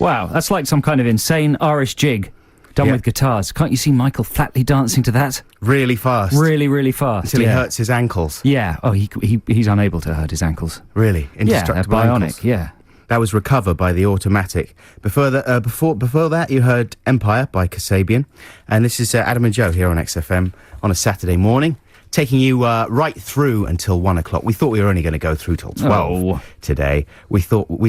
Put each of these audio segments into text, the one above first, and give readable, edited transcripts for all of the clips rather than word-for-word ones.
Wow, that's like some kind of insane Irish jig done with guitars. Can't you see Michael Flatley dancing to that? Really fast. Really, really fast. Until he hurts his ankles. Yeah. Oh, he's unable to hurt his ankles. Really? Indestructible they're bionic, ankles. Yeah. That was Recover by The Automatic. Before that, you heard Empire by Kasabian. And this is Adam and Joe here on XFM on a Saturday morning, taking you right through until 1 o'clock. We thought we were only going to go through till 12 today. We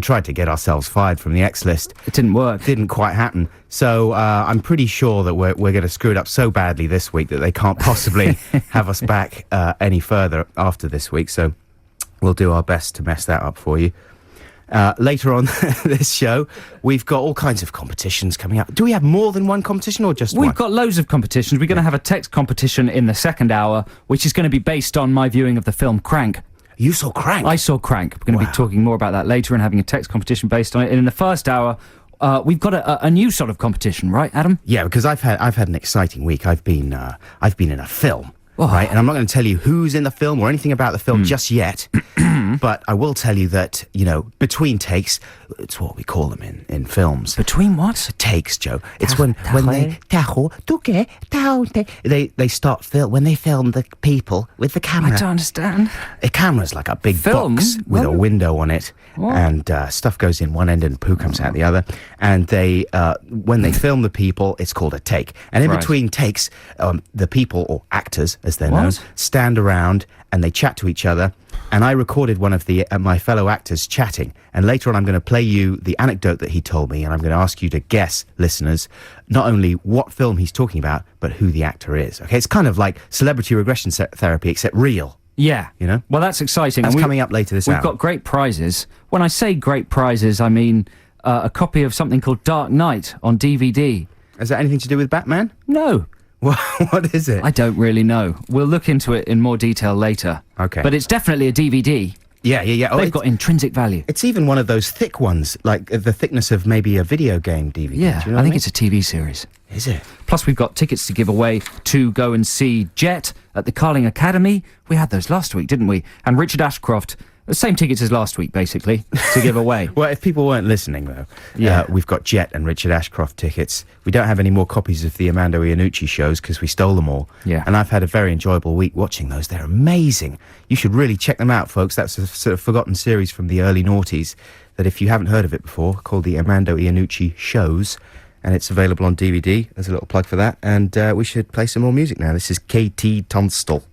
tried to get ourselves fired from the X list. It didn't work. Didn't quite happen. So I'm pretty sure that we're going to screw it up so badly this week that they can't possibly have us back any further after this week. So we'll do our best to mess that up for you. Later on this show, we've got all kinds of competitions coming up. Do we have more than one competition or just one? We've got loads of competitions. We're going to have a text competition in the second hour, which is going to be based on my viewing of the film Crank. You saw Crank? I saw Crank. We're going to be talking more about that later and having a text competition based on it. And in the first hour, we've got a new sort of competition, right, Adam? Yeah, because I've had an exciting week. I've been in a film. Right, and I'm not going to tell you who's in the film or anything about the film just yet, but I will tell you that, between takes, it's what we call them in films. Between what? Takes, Joe. It's when they start when they film the people with the camera. I don't understand. A camera's like a big Film? box with a window on it, and stuff goes in one end and poo comes out the other. And when they film the people, it's called a take. And in between takes, the people, or actors as they're known, stand around and they chat to each other. And I recorded one of my fellow actors chatting. And later on, I'm going to play you the anecdote that he told me, and I'm going to ask you to guess, listeners, not only what film he's talking about, but who the actor is. Okay, it's kind of like celebrity regression therapy, except real. Yeah. Well, that's exciting. That's coming up later this hour. We've got great prizes. When I say great prizes, I mean a copy of something called Dark Knight on DVD. Has that anything to do with Batman? No. What is it? I don't really know. We'll look into it in more detail later. Okay. But it's definitely a DVD. Yeah. They've got intrinsic value. It's even one of those thick ones, like the thickness of maybe a video game DVD. Yeah, Do you know I think what it's a TV series. Is it? Plus, we've got tickets to give away to go and see Jet at the Carling Academy. We had those last week, didn't we? And Richard Ashcroft. The same tickets as last week, basically, to give away. Well, if people weren't listening, though, we've got Jet and Richard Ashcroft tickets. We don't have any more copies of the Armando Iannucci shows because we stole them all. Yeah. And I've had a very enjoyable week watching those. They're amazing. You should really check them out, folks. That's a sort of forgotten series from the early noughties that, if you haven't heard of it before, called the Armando Iannucci shows. And it's available on DVD. There's a little plug for that. And we should play some more music now. This is KT Tunstall.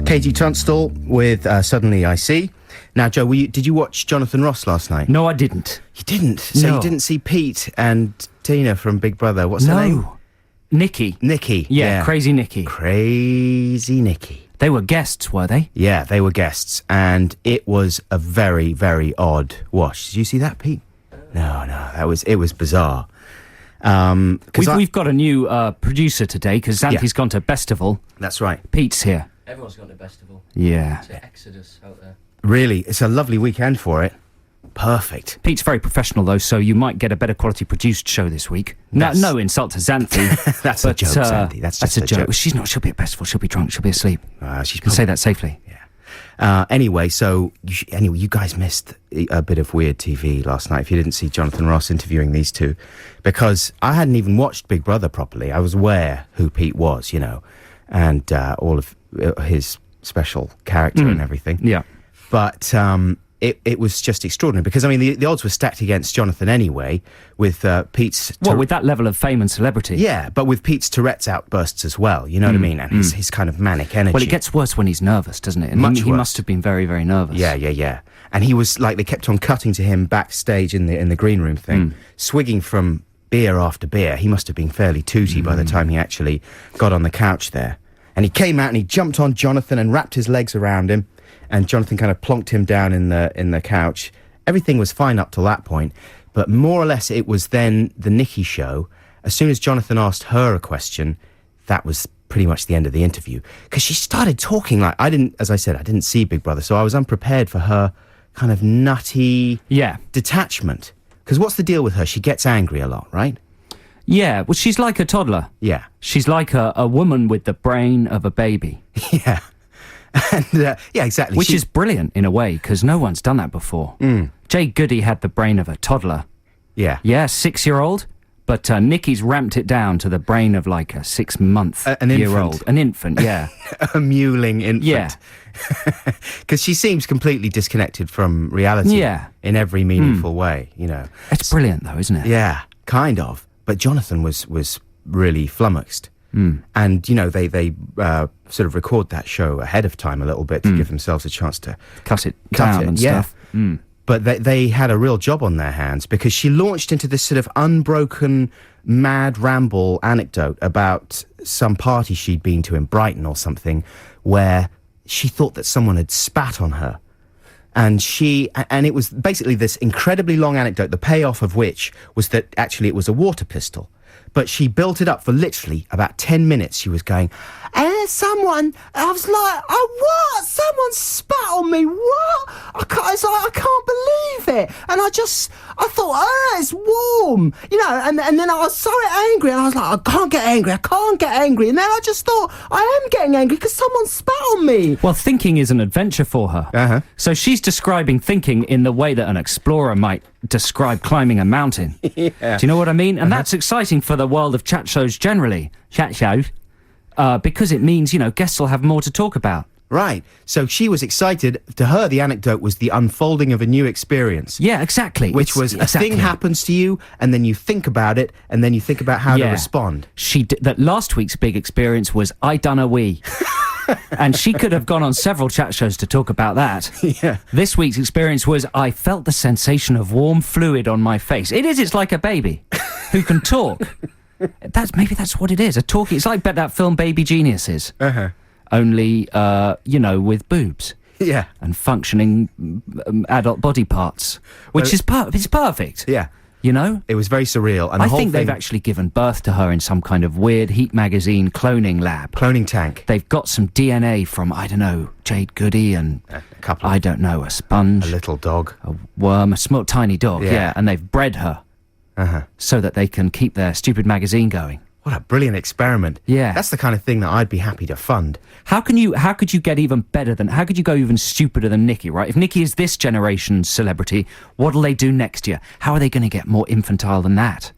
KT Tunstall with Suddenly I See. Now, Joe, did you watch Jonathan Ross last night? No, I didn't. You didn't? So you didn't see Pete and Tina from Big Brother. What's her name? Nikki. Nikki. Yeah, Crazy Nikki. Crazy Nikki. They were guests, were they? Yeah, they were guests. And it was a very, very odd watch. Did you see that, Pete? No, it was bizarre. We've got a new producer today because Xanthi's gone to Bestival. That's right. Pete's here. Everyone's gone to Bestival. Yeah. It's an exodus out there. Really, it's a lovely weekend for it. Perfect. Pete's very professional, though, so you might get a better quality produced show this week. No insult to Xanthi. That's a joke, Xanthi. That's just a joke. She's not. She'll be at Bestival. She'll be drunk. She'll be asleep. She can say that safely. Yeah. Anyway, you guys missed a bit of weird TV last night if you didn't see Jonathan Ross interviewing these two, because I hadn't even watched Big Brother properly. I was aware who Pete was, and all of his special character and everything. Yeah. But it was just extraordinary because, I mean, the odds were stacked against Jonathan anyway with Pete's... with that level of fame and celebrity? Yeah, but with Pete's Tourette's outbursts as well, you know what I mean? And his kind of manic energy. Well, it gets worse when he's nervous, doesn't it? And he must have been very, very nervous. Yeah. And he was like, they kept on cutting to him backstage in the green room thing, swigging from beer after beer. He must have been fairly tooty by the time he actually got on the couch there. And he came out and he jumped on Jonathan and wrapped his legs around him. And Jonathan kind of plonked him down in the couch. Everything was fine up till that point. But more or less it was then the Nikki show. As soon as Jonathan asked her a question, that was pretty much the end of the interview. Because she started talking like... I didn't see Big Brother, so I was unprepared for her kind of nutty detachment. Because what's the deal with her? She gets angry a lot, right? Yeah, well, she's like a toddler. Yeah. She's like a woman with the brain of a baby. Yeah. And yeah, exactly. Which is brilliant in a way, because no one's done that before. Jade Goody had the brain of a toddler. Yeah. Yeah, 6-year-old. But Nikki's ramped it down to the brain of like a 6-month-year-old. An infant, yeah. A mewling infant. Yeah. Because she seems completely disconnected from reality. Yeah. In every meaningful way, you know. It's brilliant, though, isn't it? Yeah, kind of. But Jonathan was really flummoxed. And, you know, they sort of record that show ahead of time a little bit to give themselves a chance to Cut it down and stuff. But they had a real job on their hands, because she launched into this sort of unbroken, mad ramble anecdote about some party she'd been to in Brighton or something, where she thought that someone had spat on her. And it was basically this incredibly long anecdote, the payoff of which was that actually it was a water pistol. But she built it up for literally about 10 minutes. She was going, I was like, oh, what? Someone spat on me, what? I can't believe it. And I thought, oh, it's warm. You know, and then I was so angry, and I was like, I can't get angry. And then I just thought, I am getting angry because someone spat on me. Well, thinking is an adventure for her. Uh-huh. So she's describing thinking in the way that an explorer might describe climbing a mountain. Yeah. Do you know what I mean? And that's exciting for the world of chat shows generally. Chat shows. Because it means, you know, guests will have more to talk about. Right. So she was excited. To her, the anecdote was the unfolding of a new experience. Yeah, exactly. Which was a thing happens to you, and then you think about it, and then you think about how to respond. That last week's big experience was, I done a wee. And she could have gone on several chat shows to talk about that. Yeah. This week's experience was, I felt the sensation of warm fluid on my face. It's like a baby who can talk. Maybe that's what it is. It's like that film Baby Geniuses. Uh-huh. Only, with boobs. Yeah. And functioning adult body parts. Which is perfect. Yeah. You know? It was very surreal. And I think they've actually given birth to her in some kind of weird Heat magazine cloning lab. Cloning tank. They've got some DNA from, I don't know, Jade Goody and a couple. I don't know, a sponge. A little dog. A worm, a small tiny dog, yeah. And they've bred her. Uh-huh. So that they can keep their stupid magazine going. What a brilliant experiment. Yeah. That's the kind of thing that I'd be happy to fund. How could you get even better how could you go even stupider than Nikki, right? If Nikki is this generation's celebrity, what'll they do next year? How are they going to get more infantile than that?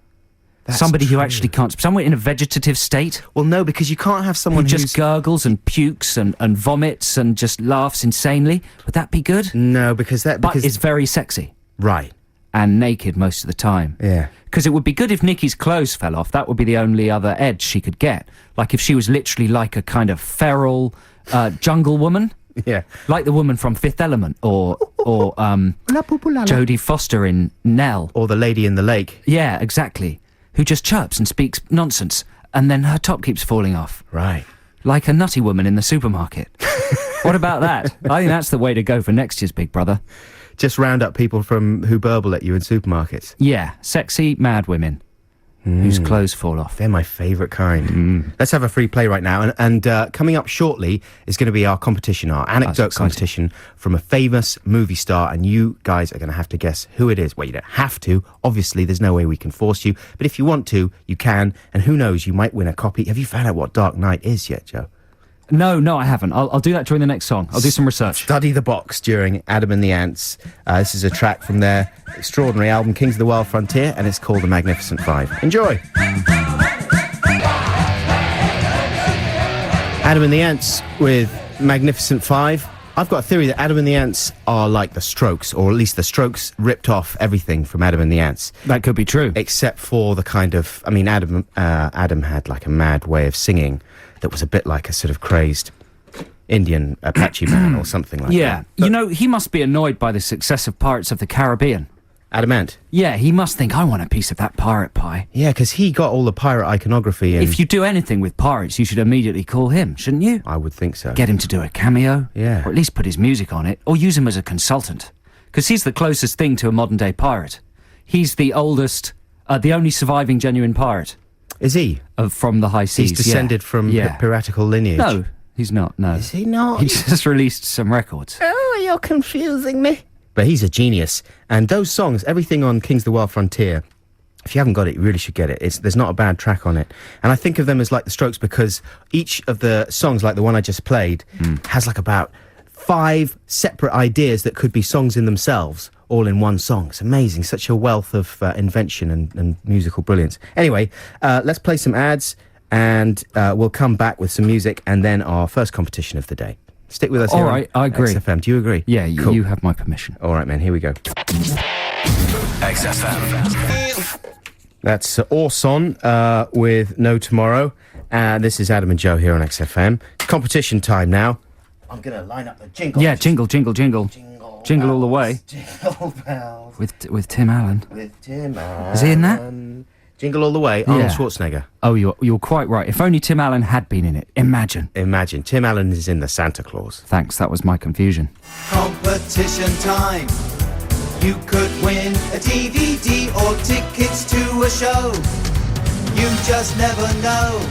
That's Somebody true. who actually can't, somewhere in a vegetative state? Well, no, because you can't have someone who who's... just gurgles and pukes and vomits and just laughs insanely. Would that be good? No, because But it's very sexy. Right. And naked most of the time. Yeah. Because it would be good if Nikki's clothes fell off. That would be the only other edge she could get. Like if she was literally like a kind of feral jungle woman. Yeah. Like the woman from Fifth Element or Jodie Foster in Nell. Or the lady in the lake. Yeah, exactly. Who just chirps and speaks nonsense. And then her top keeps falling off. Right. Like a nutty woman in the supermarket. What about that? I think that's the way to go for next year's Big Brother. Just round up people who burble at you in supermarkets. Yeah, sexy, mad women whose clothes fall off. They're my favourite kind. Let's have a free play right now. And coming up shortly is going to be our competition, our anecdote competition from a famous movie star. And you guys are going to have to guess who it is. Well, you don't have to. Obviously, there's no way we can force you. But if you want to, you can. And who knows, you might win a copy. Have you found out what Dark Knight is yet, Joe? No, I haven't. I'll do that during the next song. I'll do some research. Study the Box during Adam and the Ants. This is a track from their extraordinary album, Kings of the Wild Frontier, and it's called The Magnificent Five. Enjoy! Adam and the Ants with Magnificent Five. I've got a theory that Adam and the Ants are like the Strokes, or at least the Strokes ripped off everything from Adam and the Ants. That could be true. Except for the kind of... I mean, Adam had like a mad way of singing that was a bit like a sort of crazed Indian Apache man or something like that. Yeah. You know, he must be annoyed by the success of Pirates of the Caribbean. Adam Ant? Yeah, he must think, I want a piece of that pirate pie. Yeah, because he got all the pirate iconography in... If you do anything with pirates, you should immediately call him, shouldn't you? I would think so. Get him to do a cameo. Yeah. Or at least put his music on it. Or use him as a consultant. Because he's the closest thing to a modern-day pirate. He's the oldest, the only surviving genuine pirate. Is he? From the high seas. He's descended from piratical lineage. No, he's not, no. Is he not? He just released some records. Oh, you're confusing me. But he's a genius. And those songs, everything on Kings of the Wild Frontier, If you haven't got it, you really should get it. There's not a bad track on it. And I think of them as like the Strokes because each of the songs, like the one I just played, has like about 5 separate ideas that could be songs in themselves, all in one song. It's amazing. Such a wealth of invention and musical brilliance. Anyway, let's play some ads and we'll come back with some music and then our first competition of the day. Stick with us here. All right, I agree. XFM. Do you agree? Yeah, Cool. you have my permission. All right, man, here we go. XFM. That's Orson with No Tomorrow. This is Adam and Joe here on XFM. Competition time now. I'm going to line up the jingle. Yeah, jingle, jingle, jingle. Jingle all the way. Jingle bells. With Tim Allen. With Tim Allen. Is he in that? Jingle all the way. Arnold Schwarzenegger. Oh, you're quite right. If only Tim Allen had been in it. Imagine. Tim Allen is in the Santa Claus. Thanks, that was my confusion. Competition time. You could win a DVD or tickets to a show. You just never know.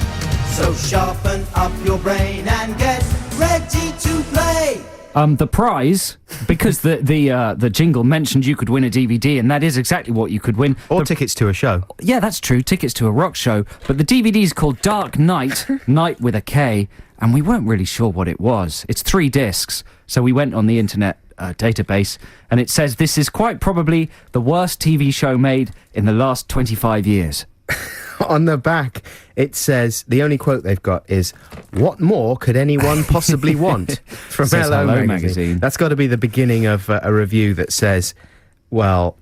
So sharpen up your brain and get ready to play. The prize, because the jingle mentioned you could win a DVD, and that is exactly what you could win. Or tickets to a show. Yeah, that's true. Tickets to a rock show. But the DVD is called Dark Knight, Night with a K, and we weren't really sure what it was. It's 3 discs, so we went on the internet database, and it says this is quite probably the worst TV show made in the last 25 years. On the back, it says, the only quote they've got is, "What more could anyone possibly want?" From Says Hello Magazine. That's got to be the beginning of a review that says, well,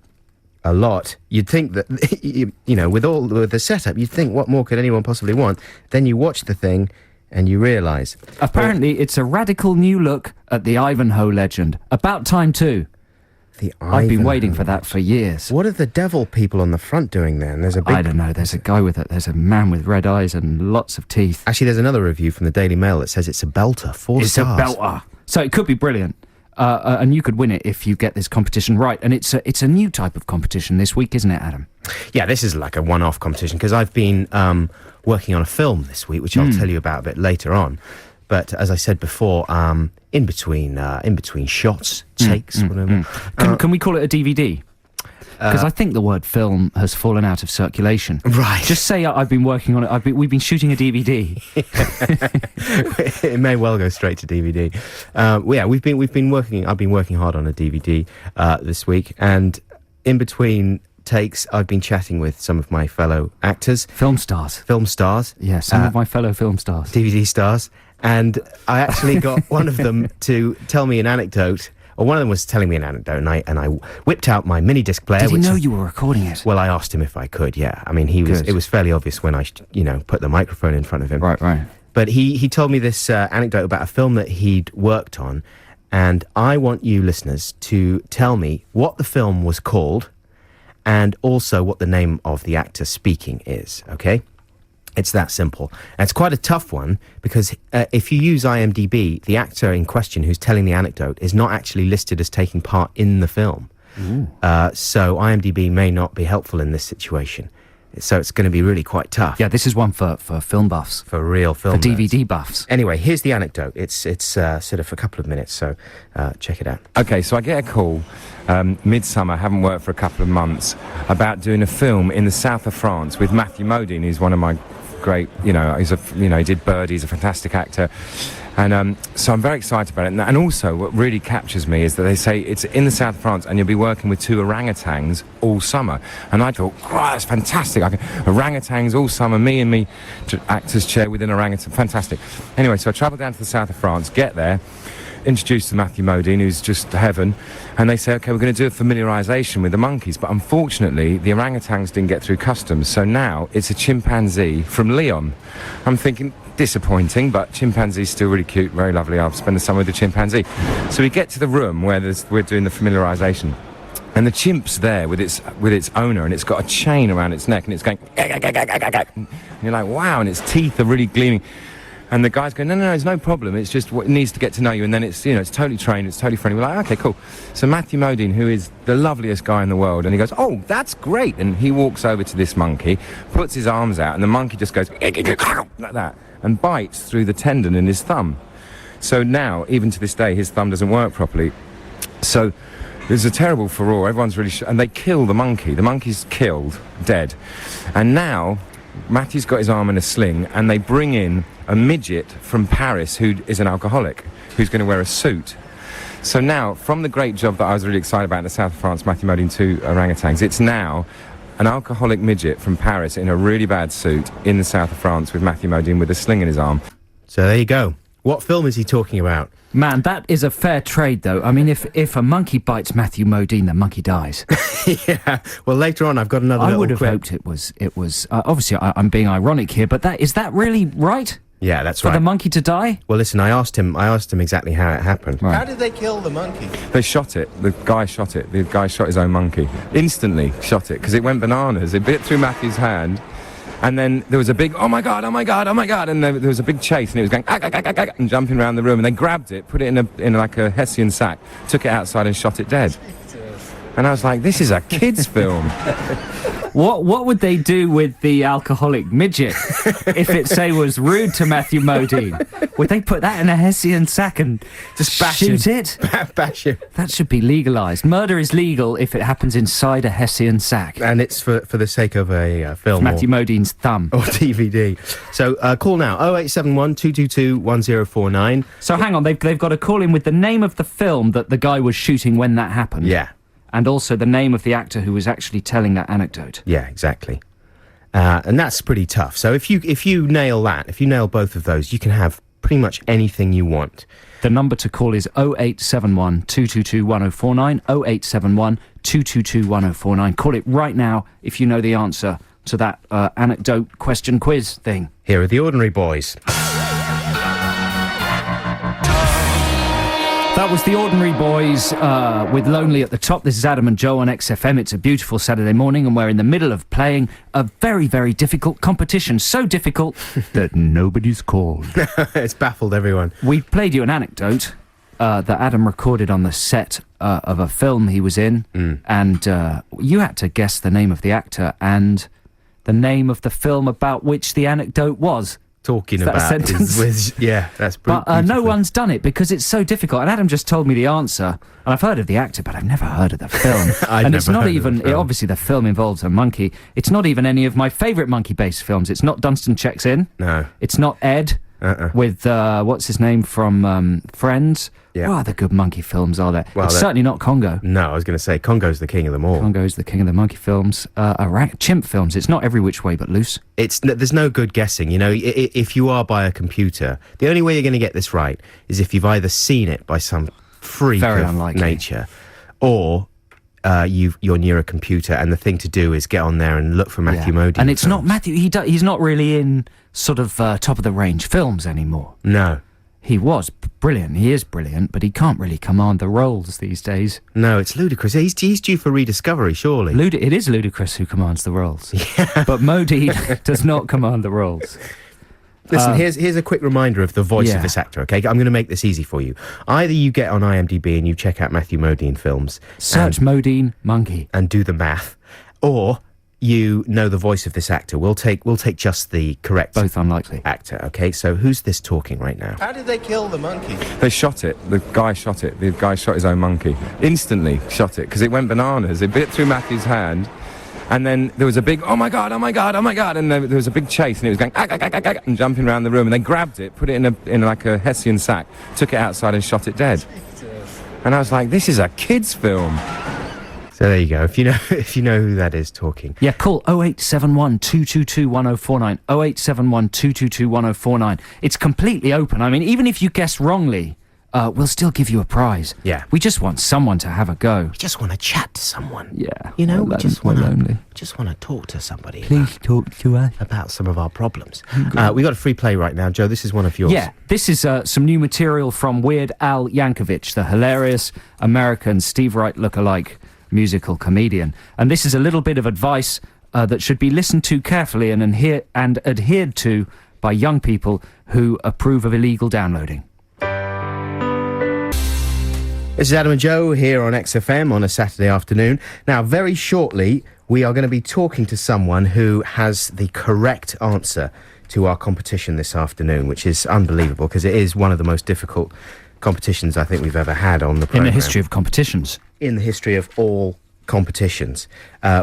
a lot. You'd think that, you know, with the setup, you'd think, what more could anyone possibly want? Then you watch the thing and you realise. Apparently, it's a radical new look at the Ivanhoe legend. About time, too. I've been waiting for that for years. What are the devil people on the front doing then? There's a big... I don't know. There's a man with red eyes and lots of teeth. Actually, there's another review from the Daily Mail that says it's a belter. 4 stars. It's a belter. So it could be brilliant. And you could win it if you get this competition right. And it's a new type of competition this week, isn't it, Adam? Yeah, this is like a one-off competition because I've been working on a film this week, which I'll tell you about a bit later on. But as I said before, in between shots, takes, whatever. Can we call it a DVD? Because I think the word film has fallen out of circulation. Right. Just say I've been working on it. We've been shooting a DVD. It may well go straight to DVD. Yeah, we've been working. I've been working hard on a DVD this week, and in between takes, I've been chatting with some of my fellow actors, Film stars. Yeah, some of my fellow film stars. DVD stars. And I actually got one of them to tell me an anecdote, or one of them was telling me an anecdote, and I whipped out my mini disc player. Did he know you were recording it? Well, I asked him if I could. Yeah, I mean, it was fairly obvious when I, put the microphone in front of him. Right. But he told me this anecdote about a film that he'd worked on, and I want you listeners to tell me what the film was called, and also what the name of the actor speaking is. Okay. It's that simple. And it's quite a tough one because if you use IMDb, the actor in question who's telling the anecdote is not actually listed as taking part in the film. So IMDb may not be helpful in this situation. So it's going to be really quite tough. Yeah, this is one for film buffs. For real film For nerds. DVD buffs. Anyway, here's the anecdote. It's sort of a couple of minutes, so check it out. Okay, so I get a call, midsummer, haven't worked for a couple of months, about doing a film in the south of France with Matthew Modine, who's one of my great, he did Birdie, he's a fantastic actor. And so I'm very excited about it. And also, what really captures me is that they say it's in the south of France and you'll be working with 2 orangutans all summer. And I thought, oh, that's fantastic. Orangutans all summer, me and me, actor's chair with an orangutan, fantastic. Anyway, so I travel down to the south of France, get there, introduced to Matthew Modine, who's just heaven, and they say, okay, we're going to do a familiarisation with the monkeys, but unfortunately the orangutans didn't get through customs, so now it's a chimpanzee from Lyon. I'm thinking, disappointing, but chimpanzee's still really cute, very lovely. I'll spend the summer with the chimpanzee. So we get to the room where we're doing the familiarisation, and the chimp's there with its owner, and it's got a chain around its neck, and it's going, and you're like, wow, and its teeth are really gleaming. And the guy's going, no, it's no problem. It's just what it needs to get to know you. And then it's totally trained. It's totally friendly. We're like, okay, cool. So Matthew Modine, who is the loveliest guy in the world, and he goes, oh, that's great. And he walks over to this monkey, puts his arms out, and the monkey just goes like that and bites through the tendon in his thumb. So now, even to this day, his thumb doesn't work properly. So There's a terrible furore. Everyone's really... and they kill the monkey. The monkey's killed, dead. And now, Matthew's got his arm in a sling, and they bring in a midget from Paris who is an alcoholic, who's going to wear a suit. So now, from the great job that I was really excited about in the south of France, Matthew Modine 2 orangutans, it's now an alcoholic midget from Paris in a really bad suit in the south of France with Matthew Modine with a sling in his arm. So there you go. What film is he talking about? Man, that is a fair trade, though. I mean, if a monkey bites Matthew Modine, the monkey dies. Yeah. Well, later on, I've got another. I little would have clip. hoped it was. Obviously, I'm being ironic here, but is that really right? Yeah, that's For right. the monkey to die? Well, listen, I asked him exactly how it happened. Right. How did they kill the monkey? They shot it. The guy shot it. The guy shot his own monkey. Instantly shot it, because it went bananas. It bit through Matthew's hand. And then there was a big, oh my God, oh my God, oh my God, and there was a big chase, and it was going, and jumping around the room, and they grabbed it, put it in like a Hessian sack, took it outside and shot it dead. And I was like, this is a kid's film. What would they do with the alcoholic midget if it, say, was rude to Matthew Modine? Would they put that in a Hessian sack and Just bash shoot him. it? Bash him. That should be legalised. Murder is legal if it happens inside a Hessian sack. And it's for the sake of a film Matthew Modine's thumb. or DVD. So call now, 0871 222 1049. So hang on, they've got to call in with the name of the film that the guy was shooting when that happened. Yeah. And also the name of the actor who was actually telling that anecdote. Yeah, exactly. And that's pretty tough. So if you nail that, if you nail both of those, you can have pretty much anything you want. The number to call is 0871 222 1049, 0871 222 1049. Call it right now if you know the answer to that anecdote question quiz thing. Here are the Ordinary Boys. That was the Ordinary Boys with Lonely at the top. This is Adam and Joe on XFM. It's a beautiful Saturday morning and we're in the middle of playing a very, very difficult competition. So difficult that nobody's called. It's baffled everyone. We played you an anecdote that Adam recorded on the set of a film he was in. And you had to guess the name of the actor and the name of the film about which the anecdote was. Talking Is that a about sentence? yeah, that's But beautiful. no one's done it because it's so difficult. And Adam just told me the answer, and I've heard of the actor, but I've never heard of the film. I'd and it's never not heard of even. the film. Obviously, the film involves a monkey. It's not even any of my favourite monkey-based films. It's not Dunstan Checks In. No. It's not Ed with what's his name from Friends. Yeah. What other good monkey films are there? Well, it's certainly not Congo. No, I was going to say Congo's the king of them all. Congo's the king of the monkey films. Chimp films. It's not Every Which Way But Loose. There's no good guessing. You know, if you are by a computer, the only way you're going to get this right is if you've either seen it by some freak Very of unlikely. nature, or you're near a computer, and the thing to do is get on there and look for Matthew Modine. And it's not films. Matthew. He's not really in sort of top of the range films anymore. No. He was brilliant. He is brilliant, but he can't really command the roles these days. No, it's ludicrous. He's due for rediscovery, surely. It is Ludacris who commands the roles. But Modine does not command the roles. Listen, here's a quick reminder of the voice Yeah. of this actor, okay? I'm going to make this easy for you. Either you get on IMDb and you check out Matthew Modine films Search Modine Monkey. and do the math, or you know the voice of this actor. We'll take just the correct Both unlikely. actor, okay? So who's this talking right now? How did they kill the monkey? They shot it. The guy shot it. The guy shot his own monkey. Instantly shot it, because it went bananas. It bit through Matthew's hand. And then there was a big, oh my God, oh my God, oh my God, and there was a big chase, and it was going, and jumping around the room, and they grabbed it, put it in like a Hessian sack, took it outside and shot it dead. And I was like, this is a kid's film. So there you go. If you know who that is talking. Yeah, call 0871 222 1049. 0871 222 1049. It's completely open. I mean, even if you guess wrongly, we'll still give you a prize. Yeah. We just want someone to have a go. We just want to chat to someone. Yeah. You know, we We're just we're want lonely. to talk to somebody talk to us. about some of our problems. We got a free play right now, Joe. This is one of yours. Yeah, this is some new material from Weird Al Yankovic, the hilarious American Steve Wright lookalike musical comedian. And this is a little bit of advice that should be listened to carefully and adhered to by young people who approve of illegal downloading. This is Adam and Joe here on XFM on a Saturday afternoon. Now, very shortly, we are going to be talking to someone who has the correct answer to our competition this afternoon, which is unbelievable because it is one of the most difficult competitions I think we've ever had on the In programme. the history of competitions. in the history of all competitions.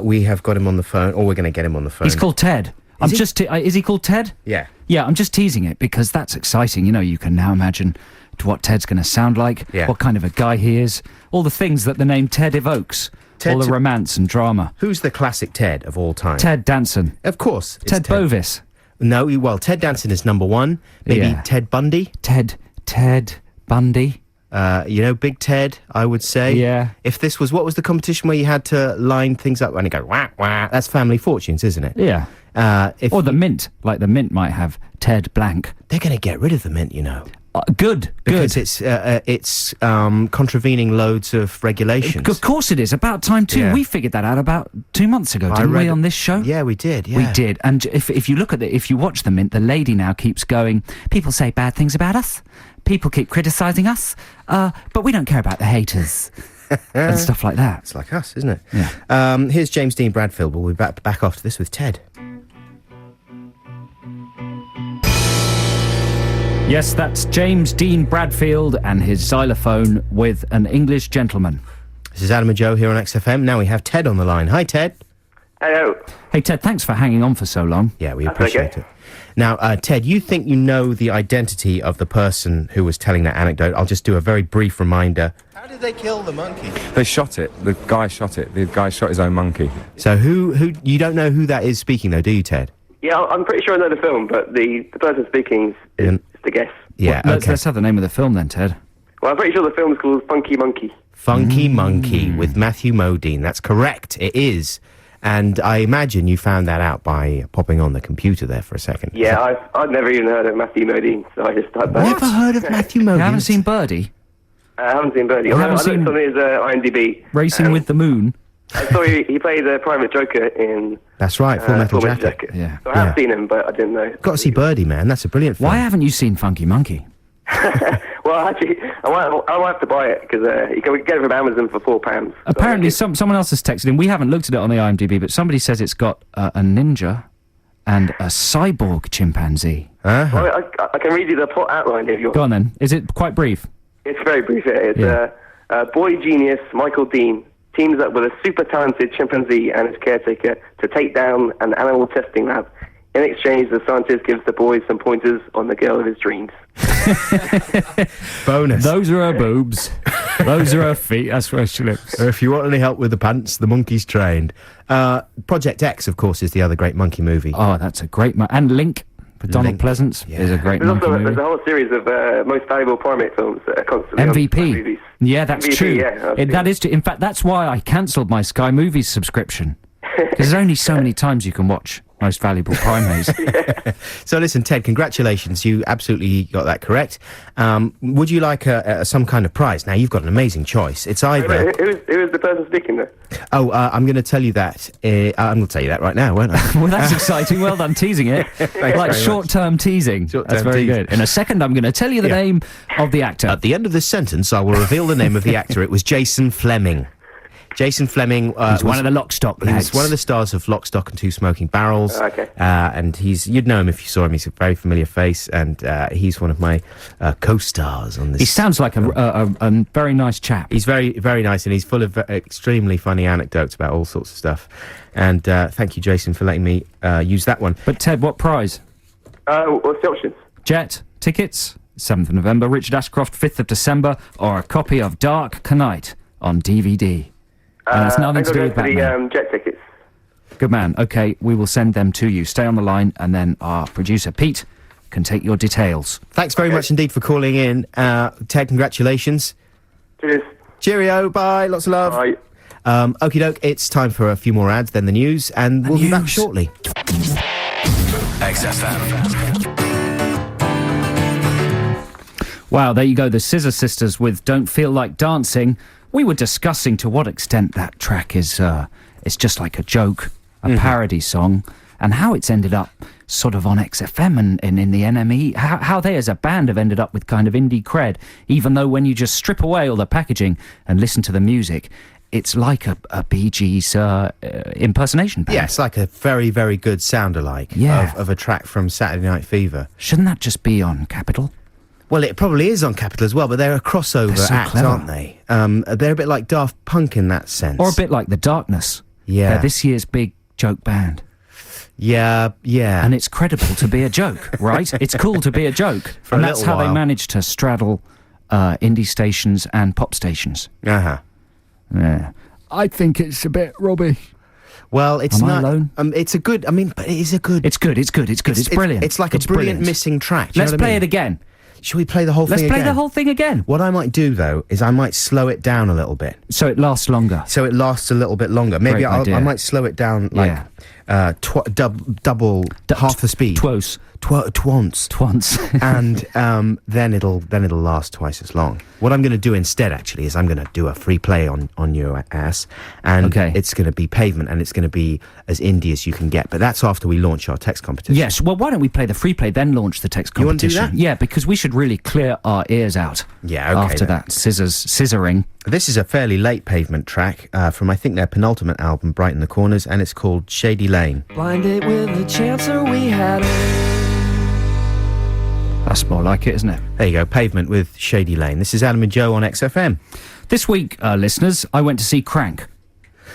We have got him on the phone, or we're going to get him on the phone. He's called Ted. Is he called Ted? Yeah. Yeah, I'm just teasing it because that's exciting. You know, you can now imagine what Ted's going to sound like, Yeah. what kind of a guy he is, all the things that the name Ted evokes, all the romance and drama. Who's the classic Ted of all time? Ted Danson. Of course. It's Ted Bovis. No, well, Ted Danson is number one. Maybe Yeah. Ted Bundy. Ted Bundy. Big Ted, I would say. Yeah. If this was, what was the competition where you had to line things up and you go, wah, wah? That's Family Fortunes, isn't it? Yeah. Or the Mint. Like the Mint might have Ted Blank. They're going to get rid of the Mint, you know. Good. Because it's contravening loads of regulations. Of course it is. About time too. Yeah. We figured that out about 2 months ago, didn't we, on this show? Yeah, we did. Yeah. We did. And if you look at if you watch the Mint, the lady now keeps going, people say bad things about us. People keep criticising us. But we don't care about the haters. And stuff like that. It's like us, isn't it? Yeah. Here's James Dean Bradfield. We'll be back after this with Ted. Yes, that's James Dean Bradfield and his xylophone with An English Gentleman. This is Adam and Joe here on XFM. Now we have Ted on the line. Hi, Ted. Hello. Hey, Ted, thanks for hanging on for so long. Yeah, we That's appreciate okay. it. Now, Ted, you think you know the identity of the person who was telling that anecdote. I'll just do a very brief reminder. How did they kill the monkey? They shot it. The guy shot it. The guy shot his own monkey. So who you don't know who that is speaking, though, do you, Ted? Yeah, I'm pretty sure I know the film, but the person speaking is the guess. Yeah, Let's okay. have the name of the film then, Ted. Well, I'm pretty sure the film's called Funky Monkey. Funky Monkey with Matthew Modine. That's correct. It is. And I imagine you found that out by popping on the computer there for a second. Yeah, I'd never even heard of Matthew Modine, so I just typed that. Never heard of Matthew Modine? You haven't seen Birdie? I haven't seen Birdie. You I haven't looked seen on his IMDb. Racing with the Moon? I saw he played the Private Joker in That's right, Full Metal Full Metal Jacket. Yeah. So I have Yeah. seen him, but I didn't know. Got to see Birdie, man. That's a brilliant film. Why haven't you seen Funky Monkey? Well, actually, I might have to buy it because you can get it from Amazon for £4. Apparently, someone else has texted in. We haven't looked at it on the IMDb, but somebody says it's got a ninja and a cyborg chimpanzee. Uh-huh. Well, I can read you the plot outline if you want. Go on then. Is it quite brief? It's very brief. It's Yeah. boy genius Michael Dean teams up with a super talented chimpanzee and his caretaker to take down an animal testing lab. In exchange, the scientist gives the boy some pointers on the girl of his dreams. Bonus. Those are her boobs. Those are her feet. That's where she lives. If you want any help with the pants, the monkey's trained. Project X, of course, is the other great monkey movie. Oh, that's a great... and Link, with Donald Link. Pleasance, Yeah. is a great There's monkey also movie. there's a whole series of most valuable primate films that are constantly on MVP. movies. Yeah, that's MVP, true. yeah, I've seen That it. is true. In fact, that's why I cancelled my Sky Movies subscription. Because there's only so many times you can watch Most Valuable Primates. So listen, Ted, congratulations. You absolutely got that correct. Would you like some kind of prize? Now, you've got an amazing choice. It's either... Who is the person speaking there? Oh, I'm going to tell you that. I'm going to tell you that right now, won't I? Well, that's exciting. Well done teasing it. very Like much. short-term teasing. Short-term That's very tease. good. In a second, I'm going to tell you the Yeah. name of the actor. At the end of this sentence, I will reveal the name of the actor. It was Jason Fleming. Jason Fleming He's one of the Lockstock He lads. was one of the stars of Lock, Stock and Two Smoking Barrels. Okay. And you'd know him if you saw him. He's a very familiar face, and he's one of my co-stars on this. He sounds like a very nice chap. He's very, very nice, and he's full of extremely funny anecdotes about all sorts of stuff. And thank you, Jason, for letting me use that one. But Ted, what prize? What's the options? Jet, tickets, 7th of November, Richard Ashcroft, 5th of December, or a copy of Dark Knight on DVD. And it's nothing to do with Batman. The jet tickets. Good man. Okay, we will send them to you. Stay on the line, and then our producer, Pete, can take your details. Thanks very much indeed for calling in. Ted, congratulations. Cheers. Cheerio, bye, lots of love. Bye. Okie doke, it's time for a few more ads, then the news, and we'll be back news. shortly. XFM. Wow, there you go, the Scissor Sisters with Don't Feel Like Dancing. We were discussing to what extent that track is it's just like a joke, a parody song, and how it's ended up sort of on XFM and in the NME, how they as a band have ended up with kind of indie cred, even though when you just strip away all the packaging and listen to the music, it's like a Bee Gees impersonation band. Yeah, it's like a very, very good sound-alike Yeah. of a track from Saturday Night Fever. Shouldn't that just be on Capitol? Well, it probably is on Capital as well, but they're a crossover They're so act, clever. aren't they? They're a bit like Daft Punk in that sense. Or a bit like The Darkness. Yeah. They're this year's big joke band. Yeah. And it's credible to be a joke, right? It's cool to be a joke. For and a that's little how they while. manage to straddle indie stations and pop stations. Uh-huh. Yeah. I think it's a bit rubbish. Well, it's Am I not. alone? It's a good. I mean, but it is a good. It's good. It's brilliant. It's like a brilliant missing track. Do you Let's know what I play mean? it again. Shall we play the whole Let's thing play again? the whole thing again. What I might do, though, is I might slow it down a little bit. So it lasts longer. So it lasts a little bit longer. Maybe Great idea. I might slow it down like Yeah. double half the speed. Twos. Twonce. And then it'll last twice as long. What I'm going to do instead, actually, is I'm going to do a free play on your ass, and Okay. it's going to be Pavement, and it's going to be as indie as you can get. But that's after we launch our text competition. Yes, well, why don't we play the free play, then launch the text You wanna do competition? that? Yeah, because we should really clear our ears out. Yeah, okay, After then. that scissoring. This is a fairly late Pavement track from, I think, their penultimate album, Brighten the Corners, and it's called Shady Lane. Blind date with the chancer we had. That's more like it, isn't it? There you go, Pavement with Shady Lane. This is Adam and Joe on XFM. This week, listeners, I went to see Crank.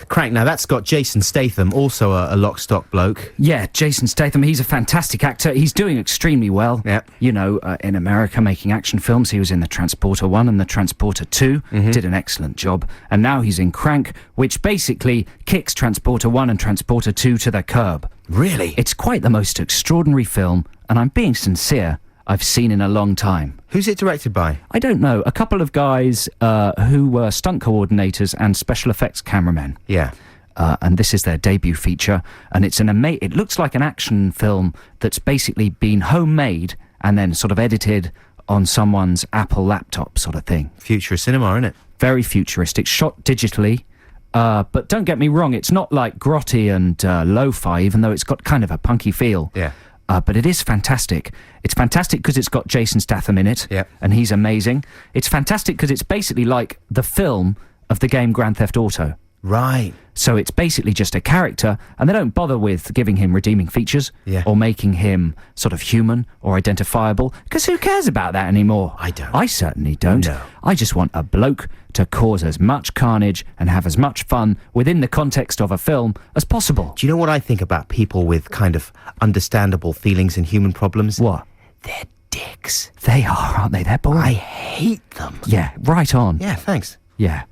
Crank, now that's got Jason Statham, also a lock-stock bloke. Yeah, Jason Statham, he's a fantastic actor. He's doing extremely well. Yep. You know, in America, making action films. He was in The Transporter 1 and The Transporter 2. Did an excellent job. And now he's in Crank, which basically kicks Transporter 1 and Transporter 2 to the curb. Really? It's quite the most extraordinary film, and I'm being sincere, I've seen in a long time. Who's it directed by? I don't know, a couple of guys who were stunt coordinators and special effects cameramen. Yeah. And this is their debut feature, and it's it looks like an action film that's basically been homemade and then sort of edited on someone's Apple laptop sort of thing. Future cinema, isn't it? Very futuristic, shot digitally. But don't get me wrong, it's not like grotty and lo-fi, even though it's got kind of a punky feel. Yeah. But it is fantastic. It's fantastic because it's got Jason Statham in it, Yep. and he's amazing. It's fantastic because it's basically like the film of the game Grand Theft Auto. Right. So it's basically just a character, and they don't bother with giving him redeeming features Yeah. or making him sort of human or identifiable, because who cares about that anymore? I don't. I certainly don't. No. I just want a bloke to cause as much carnage and have as much fun within the context of a film as possible. Do you know what I think about people with kind of understandable feelings and human problems? What? They're dicks. They are, aren't they? They're boring. I hate them. Yeah, right on. Yeah, thanks. Yeah.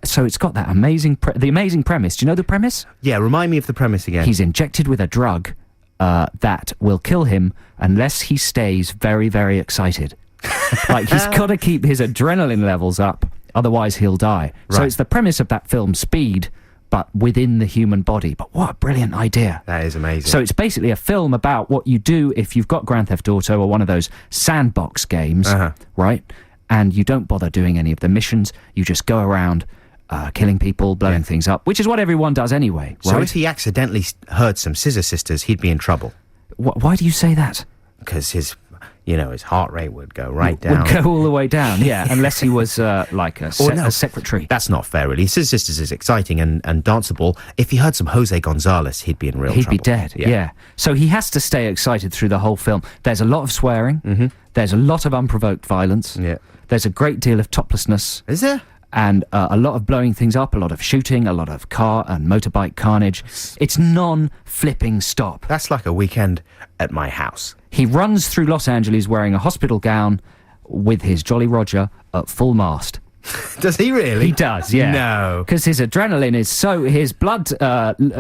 So it's got that amazing premise. Do you know the premise? Yeah, remind me of the premise again. He's injected with a drug that will kill him unless he stays very, very excited. Like, he's got to keep his adrenaline levels up, otherwise he'll die. So Right. it's the premise of that film, Speed, but within the human body. But what a brilliant idea. That is amazing. So it's basically a film about what you do if you've got Grand Theft Auto or one of those sandbox games, right? And you don't bother doing any of the missions. You just go around killing people, blowing things up, which is what everyone does anyway, So right? if he accidentally heard some Scissor Sisters, he'd be in trouble. Why do you say that? Because his heart rate would go right down. Would go all the way down, yeah, unless he was like a secretary. That's not fair, really. Scissor Sisters is exciting and danceable. If he heard some Jose Gonzalez, he'd be in real He'd trouble. be dead, yeah. So he has to stay excited through the whole film. There's a lot of swearing. There's a lot of unprovoked violence. Yeah. There's a great deal of toplessness. Is there? And a lot of blowing things up, a lot of shooting, a lot of car and motorbike carnage. It's non-flipping stop. That's like a weekend at my house. He runs through Los Angeles wearing a hospital gown with his Jolly Roger at full mast. Does he really? He does, yeah. No. Because his adrenaline is his blood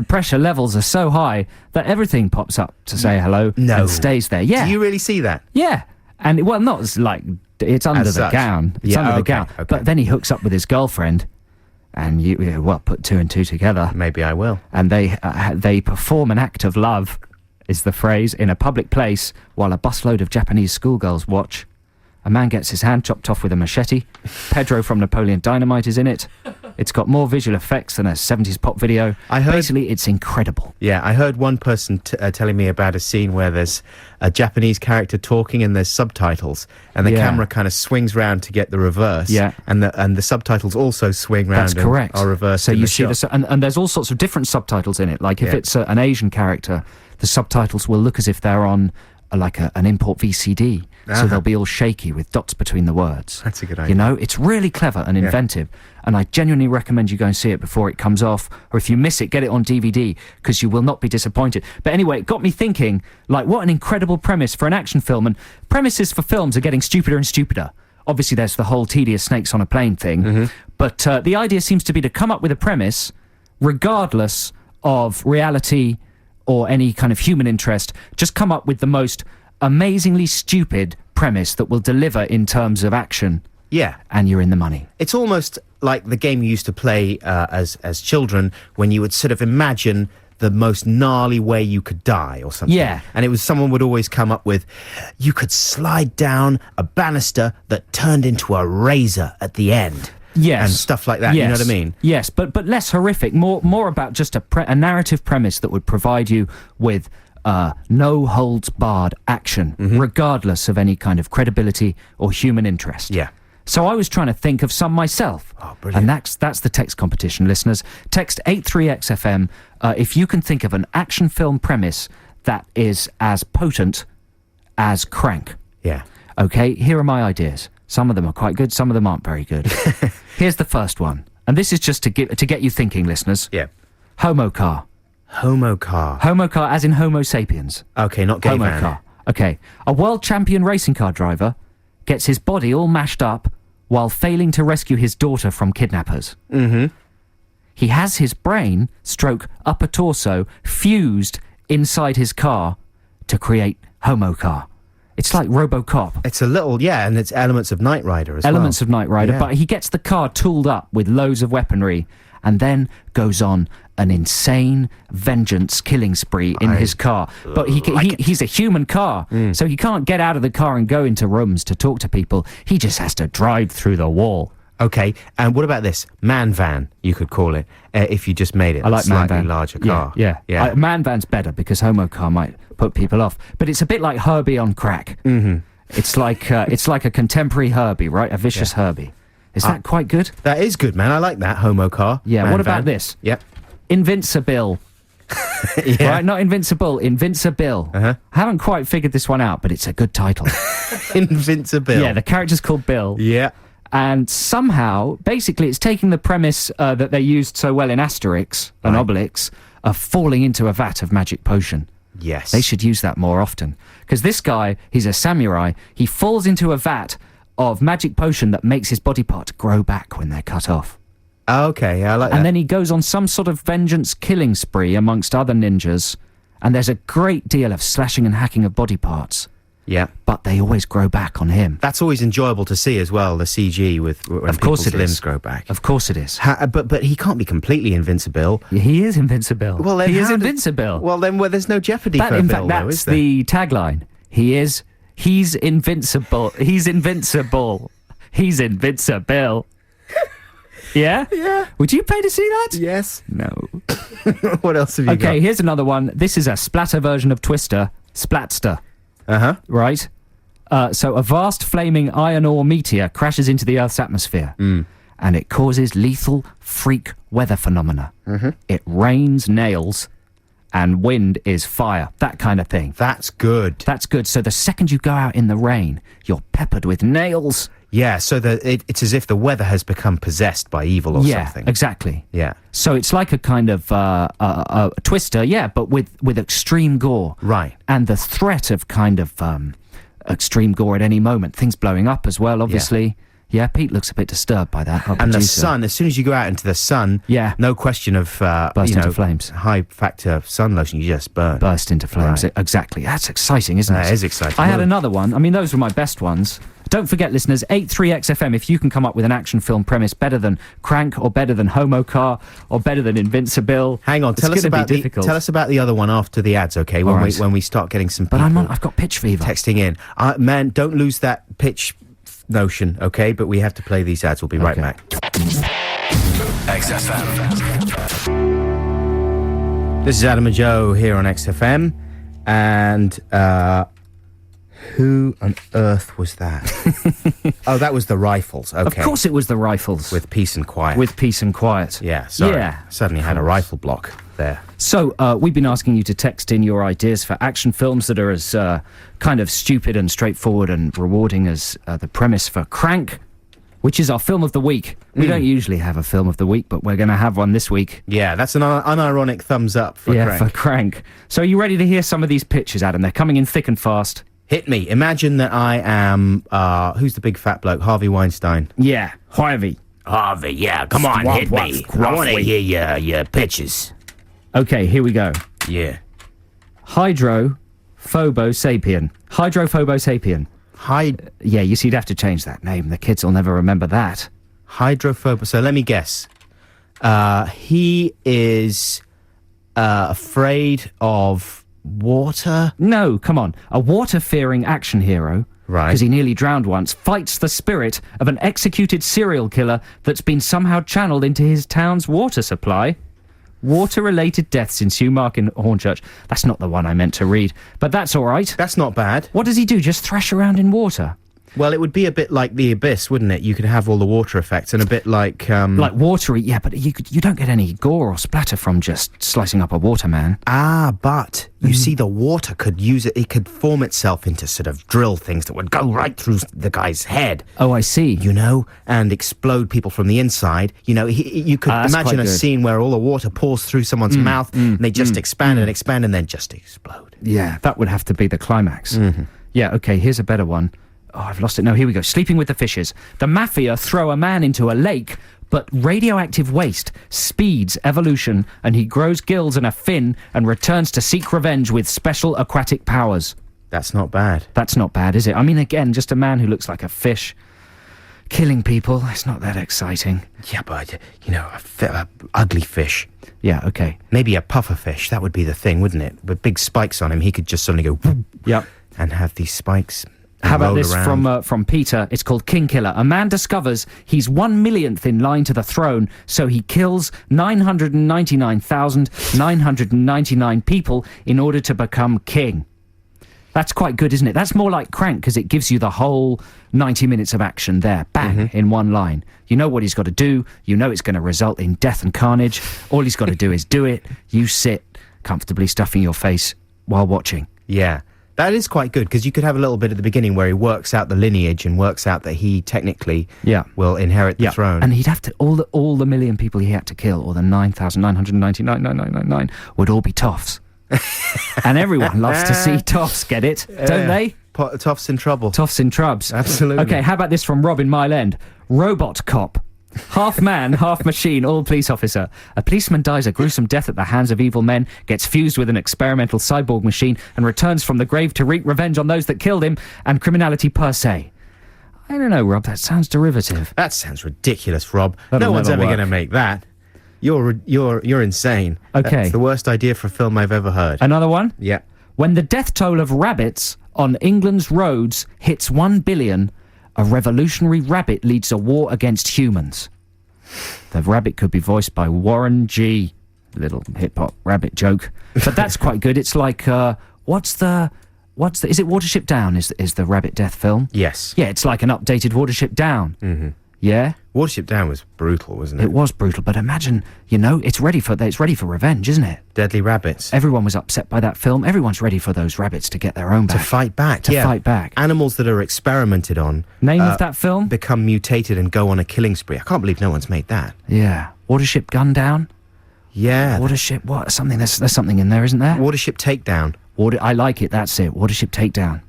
pressure levels are so high that everything pops up to say hello No. and stays there. Yeah. Do you really see that? Yeah. And, well, not as like, it's under As the such. gown. It's Yeah, under the okay, gown. okay. But then he hooks up with his girlfriend, and put two and two together. Maybe I will. And they perform an act of love, is the phrase, in a public place while a busload of Japanese schoolgirls watch. A man gets his hand chopped off with a machete. Pedro from Napoleon Dynamite is in it. It's got more visual effects than a 70s pop video. Basically, it's incredible. Yeah, I heard one person telling me about a scene where there's a Japanese character talking and there's subtitles, and the Yeah. camera kind of swings round to get the reverse. Yeah. and the subtitles also swing round. That's correct. And are reversed. So in you the see shot. and there's all sorts of different subtitles in it. Like if Yeah. it's an Asian character, the subtitles will look as if they're on an import VCD, so they'll be all shaky with dots between the words. That's a good idea. You know, it's really clever and inventive, and I genuinely recommend you go and see it before it comes off, or if you miss it, get it on DVD, because you will not be disappointed. But anyway, it got me thinking, like, what an incredible premise for an action film, and premises for films are getting stupider and stupider. Obviously, there's the whole tedious snakes on a plane thing, but the idea seems to be to come up with a premise, regardless of reality or any kind of human interest, just come up with the most amazingly stupid premise that will deliver in terms of action. Yeah. And you're in the money. It's almost like the game you used to play as children, when you would sort of imagine the most gnarly way you could die or something. Yeah. And it was, someone would always come up with, you could slide down a banister that turned into a razor at the end. Yes. And stuff like that, you know what I mean? Yes, but less horrific, more about just a narrative premise that would provide you with no holds barred action, regardless of any kind of credibility or human interest. Yeah. So I was trying to think of some myself. Oh, brilliant. And that's the text competition, listeners. Text 83XFM if you can think of an action film premise that is as potent as Crank. Yeah. Okay, here are my ideas. Some of them are quite good, some of them aren't very good. Here's the first one. And this is just to get you thinking, listeners. Yeah. Homo car. Homo car. Homo car as in Homo sapiens. Okay, not gay Homo man. car. Okay. A world champion racing car driver gets his body all mashed up while failing to rescue his daughter from kidnappers. He has his brain, stroke upper torso, fused inside his car to create Homo car. It's like RoboCop. It's a little, and it's elements of Knight Rider as well. Elements of Knight Rider, Yeah. but he gets the car tooled up with loads of weaponry and then goes on an insane vengeance killing spree in his car. But he's a human car, so he can't get out of the car and go into rooms to talk to people. He just has to drive through the wall. Okay, and what about this? Man van, you could call it, if you just made it I like a Man slightly Van. larger car. Yeah. Man Van's better because Homo car might put people off. But it's a bit like Herbie on crack. It's like a contemporary Herbie, right? A vicious Herbie. Is that quite good? That is good, man. I like that, Homo car. Yeah, Man what about van. this? Yep. Invincible. Yeah. Right, not Invincible, Invincible. I haven't quite figured this one out, but it's a good title. Invincible. Yeah, the character's called Bill. Yeah. And somehow, basically, it's taking the premise that they used so well in Asterix and Obelix of falling into a vat of magic potion. Yes. They should use that more often. Because this guy, he's a samurai, he falls into a vat of magic potion that makes his body parts grow back when they're cut off. Okay, yeah, I like that. And then he goes on some sort of vengeance killing spree amongst other ninjas, and there's a great deal of slashing and hacking of body parts. Yeah. But they always grow back on him. That's always enjoyable to see as well, the CG with when Of course people's it is. limbs grow back. Of course it is. But he can't be completely invincible. He is invincible. Well, then he is how does- invincible. Well, then there's no jeopardy for in Bill, fact, though, that's is there? the tagline. He's invincible. He's invincible. He's invincible. Yeah? Yeah. Would you pay to see that? Yes. No. What else have you got? Okay, here's another one. This is a splatter version of Twister. Splatster. Uh-huh. Right? So a vast flaming iron ore meteor crashes into the Earth's atmosphere. And it causes lethal freak weather phenomena. It rains nails and wind is fire. That kind of thing. That's good. That's good. So the second you go out in the rain, you're peppered with nails. Yeah, so it's as if the weather has become possessed by evil or something. Exactly. Yeah. So it's like a kind of a Twister, but with extreme gore. Right. And the threat of kind of extreme gore at any moment. Things blowing up as well, obviously. Yeah, Pete looks a bit disturbed by that. Our And the producer. sun, as soon as you go out into the sun, no question of Burst into flames. high factor sun lotion, you just burn. Burst into flames. Right. Exactly. That's exciting, isn't it? That is exciting. I had another one. I mean, those were my best ones. Don't forget, listeners, 83XFM, if you can come up with an action film premise better than Crank or better than Homo Car or better than Invincible. Hang on, tell us about the other one after the ads, okay? When we start getting some people But I've got pitch fever. texting in. Man, don't lose that pitch notion, okay? But we have to play these ads. We'll be right back. XFM. This is Adam and Joe here on XFM, and who on earth was that? Oh, that was the Rifles. Okay, Of course it was the Rifles. with Peace and Quiet. With Peace and Quiet. yeah, sorry, Yeah. suddenly had a rifle block there. So, we've been asking you to text in your ideas for action films that are as kind of stupid and straightforward and rewarding as the premise for Crank, which is our film of the week. We don't usually have a film of the week, but we're going to have one this week. Yeah, that's an unironic thumbs up for Crank. For Crank. So are you ready to hear some of these pitches, Adam? They're coming in thick and fast. Hit me. Imagine that I am, who's the big fat bloke? Harvey Weinstein. Yeah, Harvey. Harvey, yeah, come on, Wop, hit wop, me. wop, I want to wop. hear your pitches. Okay, here we go. Yeah. Hydrophobo-sapien. Hydrophobo-sapien. Yeah, you see, you'd have to change that name. The kids will never remember that. Hydrophobic. So let me guess. He is afraid of water. No, come on. A water-fearing action hero, Right. because he nearly drowned once, fights the spirit of an executed serial killer that's been somehow channeled into his town's water supply. Water-related deaths ensue, Mark in Hornchurch. That's not the one I meant to read, but that's all right. That's not bad. What does he do? Just thrash around in water? Well, it would be a bit like The Abyss, wouldn't it? You could have all the water effects and a bit like... Like watery, yeah, but you don't get any gore or splatter from just slicing up a waterman. but you see the water could use it. It could form itself into sort of drill things that would go right through the guy's head. Oh, I see. You know, and explode people from the inside. You know, you could That's imagine quite a good. scene where all the water pours through someone's mouth and they just expand and expand and then just explode. Yeah, that would have to be the climax. Yeah, okay, here's a better one. Oh, I've lost it. No, here we go. Sleeping with the Fishes. The mafia throw a man into a lake, but radioactive waste speeds evolution, and he grows gills and a fin and returns to seek revenge with special aquatic powers. That's not bad. That's not bad, is it? I mean, again, just a man who looks like a fish killing people. It's not that exciting. Yeah, but, you know, a ugly fish. Yeah, okay. Maybe a puffer fish. That would be the thing, wouldn't it? With big spikes on him, he could just suddenly go whoop, Yep. and have these spikes. How about roll this around. from Peter? It's called King Killer. A man discovers he's 1/1,000,000th in line to the throne, so he kills 999,999 people in order to become king. That's quite good, isn't it? That's more like Crank, because it gives you the whole 90 minutes of action there, bang, in one line. You know what he's got to do. You know it's going to result in death and carnage. All he's got to do is do it. You sit comfortably stuffing your face while watching. Yeah. That is quite good, because you could have a little bit at the beginning where he works out the lineage and works out that he technically will inherit the throne. And he'd have to, all the million people he had to kill, or the 9,999,999, would all be toffs. And everyone loves to see toffs, get it? Don't they? Toff's in trouble. Toffs in trubs. Absolutely. Okay, how about this from Rob in Mile End? Robot cop. Half man, half machine, all police officer. A policeman dies a gruesome death at the hands of evil men, gets fused with an experimental cyborg machine, and returns from the grave to wreak revenge on those that killed him, and criminality per se. I don't know, Rob, that sounds derivative. That sounds ridiculous, Rob. That'll no one's never ever work. going to make that. You're insane. Okay. That's the worst idea for a film I've ever heard. Another one? Yeah. When the death toll of rabbits on England's roads hits 1 billion, a revolutionary rabbit leads a war against humans. The rabbit could be voiced by Warren G. Little hip-hop rabbit joke. But that's quite good. It's like, is it Watership Down is the rabbit death film? Yes. Yeah, it's like an updated Watership Down. Mm-hmm. Yeah? Watership Down was brutal, wasn't it? It was brutal, but imagine, it's ready for revenge, isn't it? Deadly rabbits. Everyone was upset by that film. Everyone's ready for those rabbits to get their own back. To fight back, To fight back. Animals that are experimented on. Name of that film? Become mutated and go on a killing spree. I can't believe no one's made that. Yeah. Watership Gun Down? Yeah. Watership, what? Something, there's something in there, isn't there? Watership Takedown. I like it, that's it. Watership Takedown.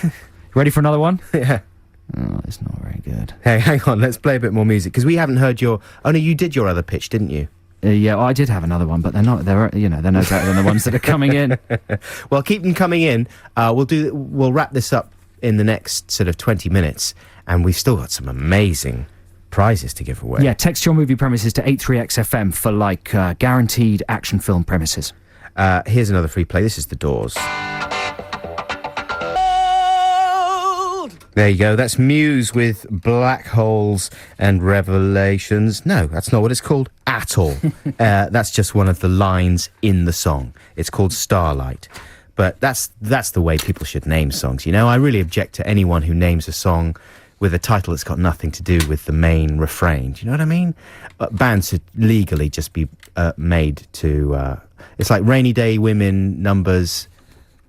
You ready for another one? Yeah. Oh, it's not very good. Hey, hang on, let's play a bit more music, because we haven't heard your... Oh, no, you did your other pitch, didn't you? Yeah, well, I did have another one, but they're no better than the ones that are coming in. Well, keep them coming in. We'll wrap this up in the next sort of 20 minutes, and we've still got some amazing prizes to give away. Yeah, text your movie premises to 83XFM for, guaranteed action film premises. Here's another free play. This is The Doors. There you go. That's Muse with Black Holes and Revelations. No, that's not what it's called at all. That's just one of the lines in the song. It's called Starlight. But that's the way people should name songs. I really object to anyone who names a song with a title that's got nothing to do with the main refrain. Do you know what I mean? Bands should legally just be made to... it's like Rainy Day Women numbers...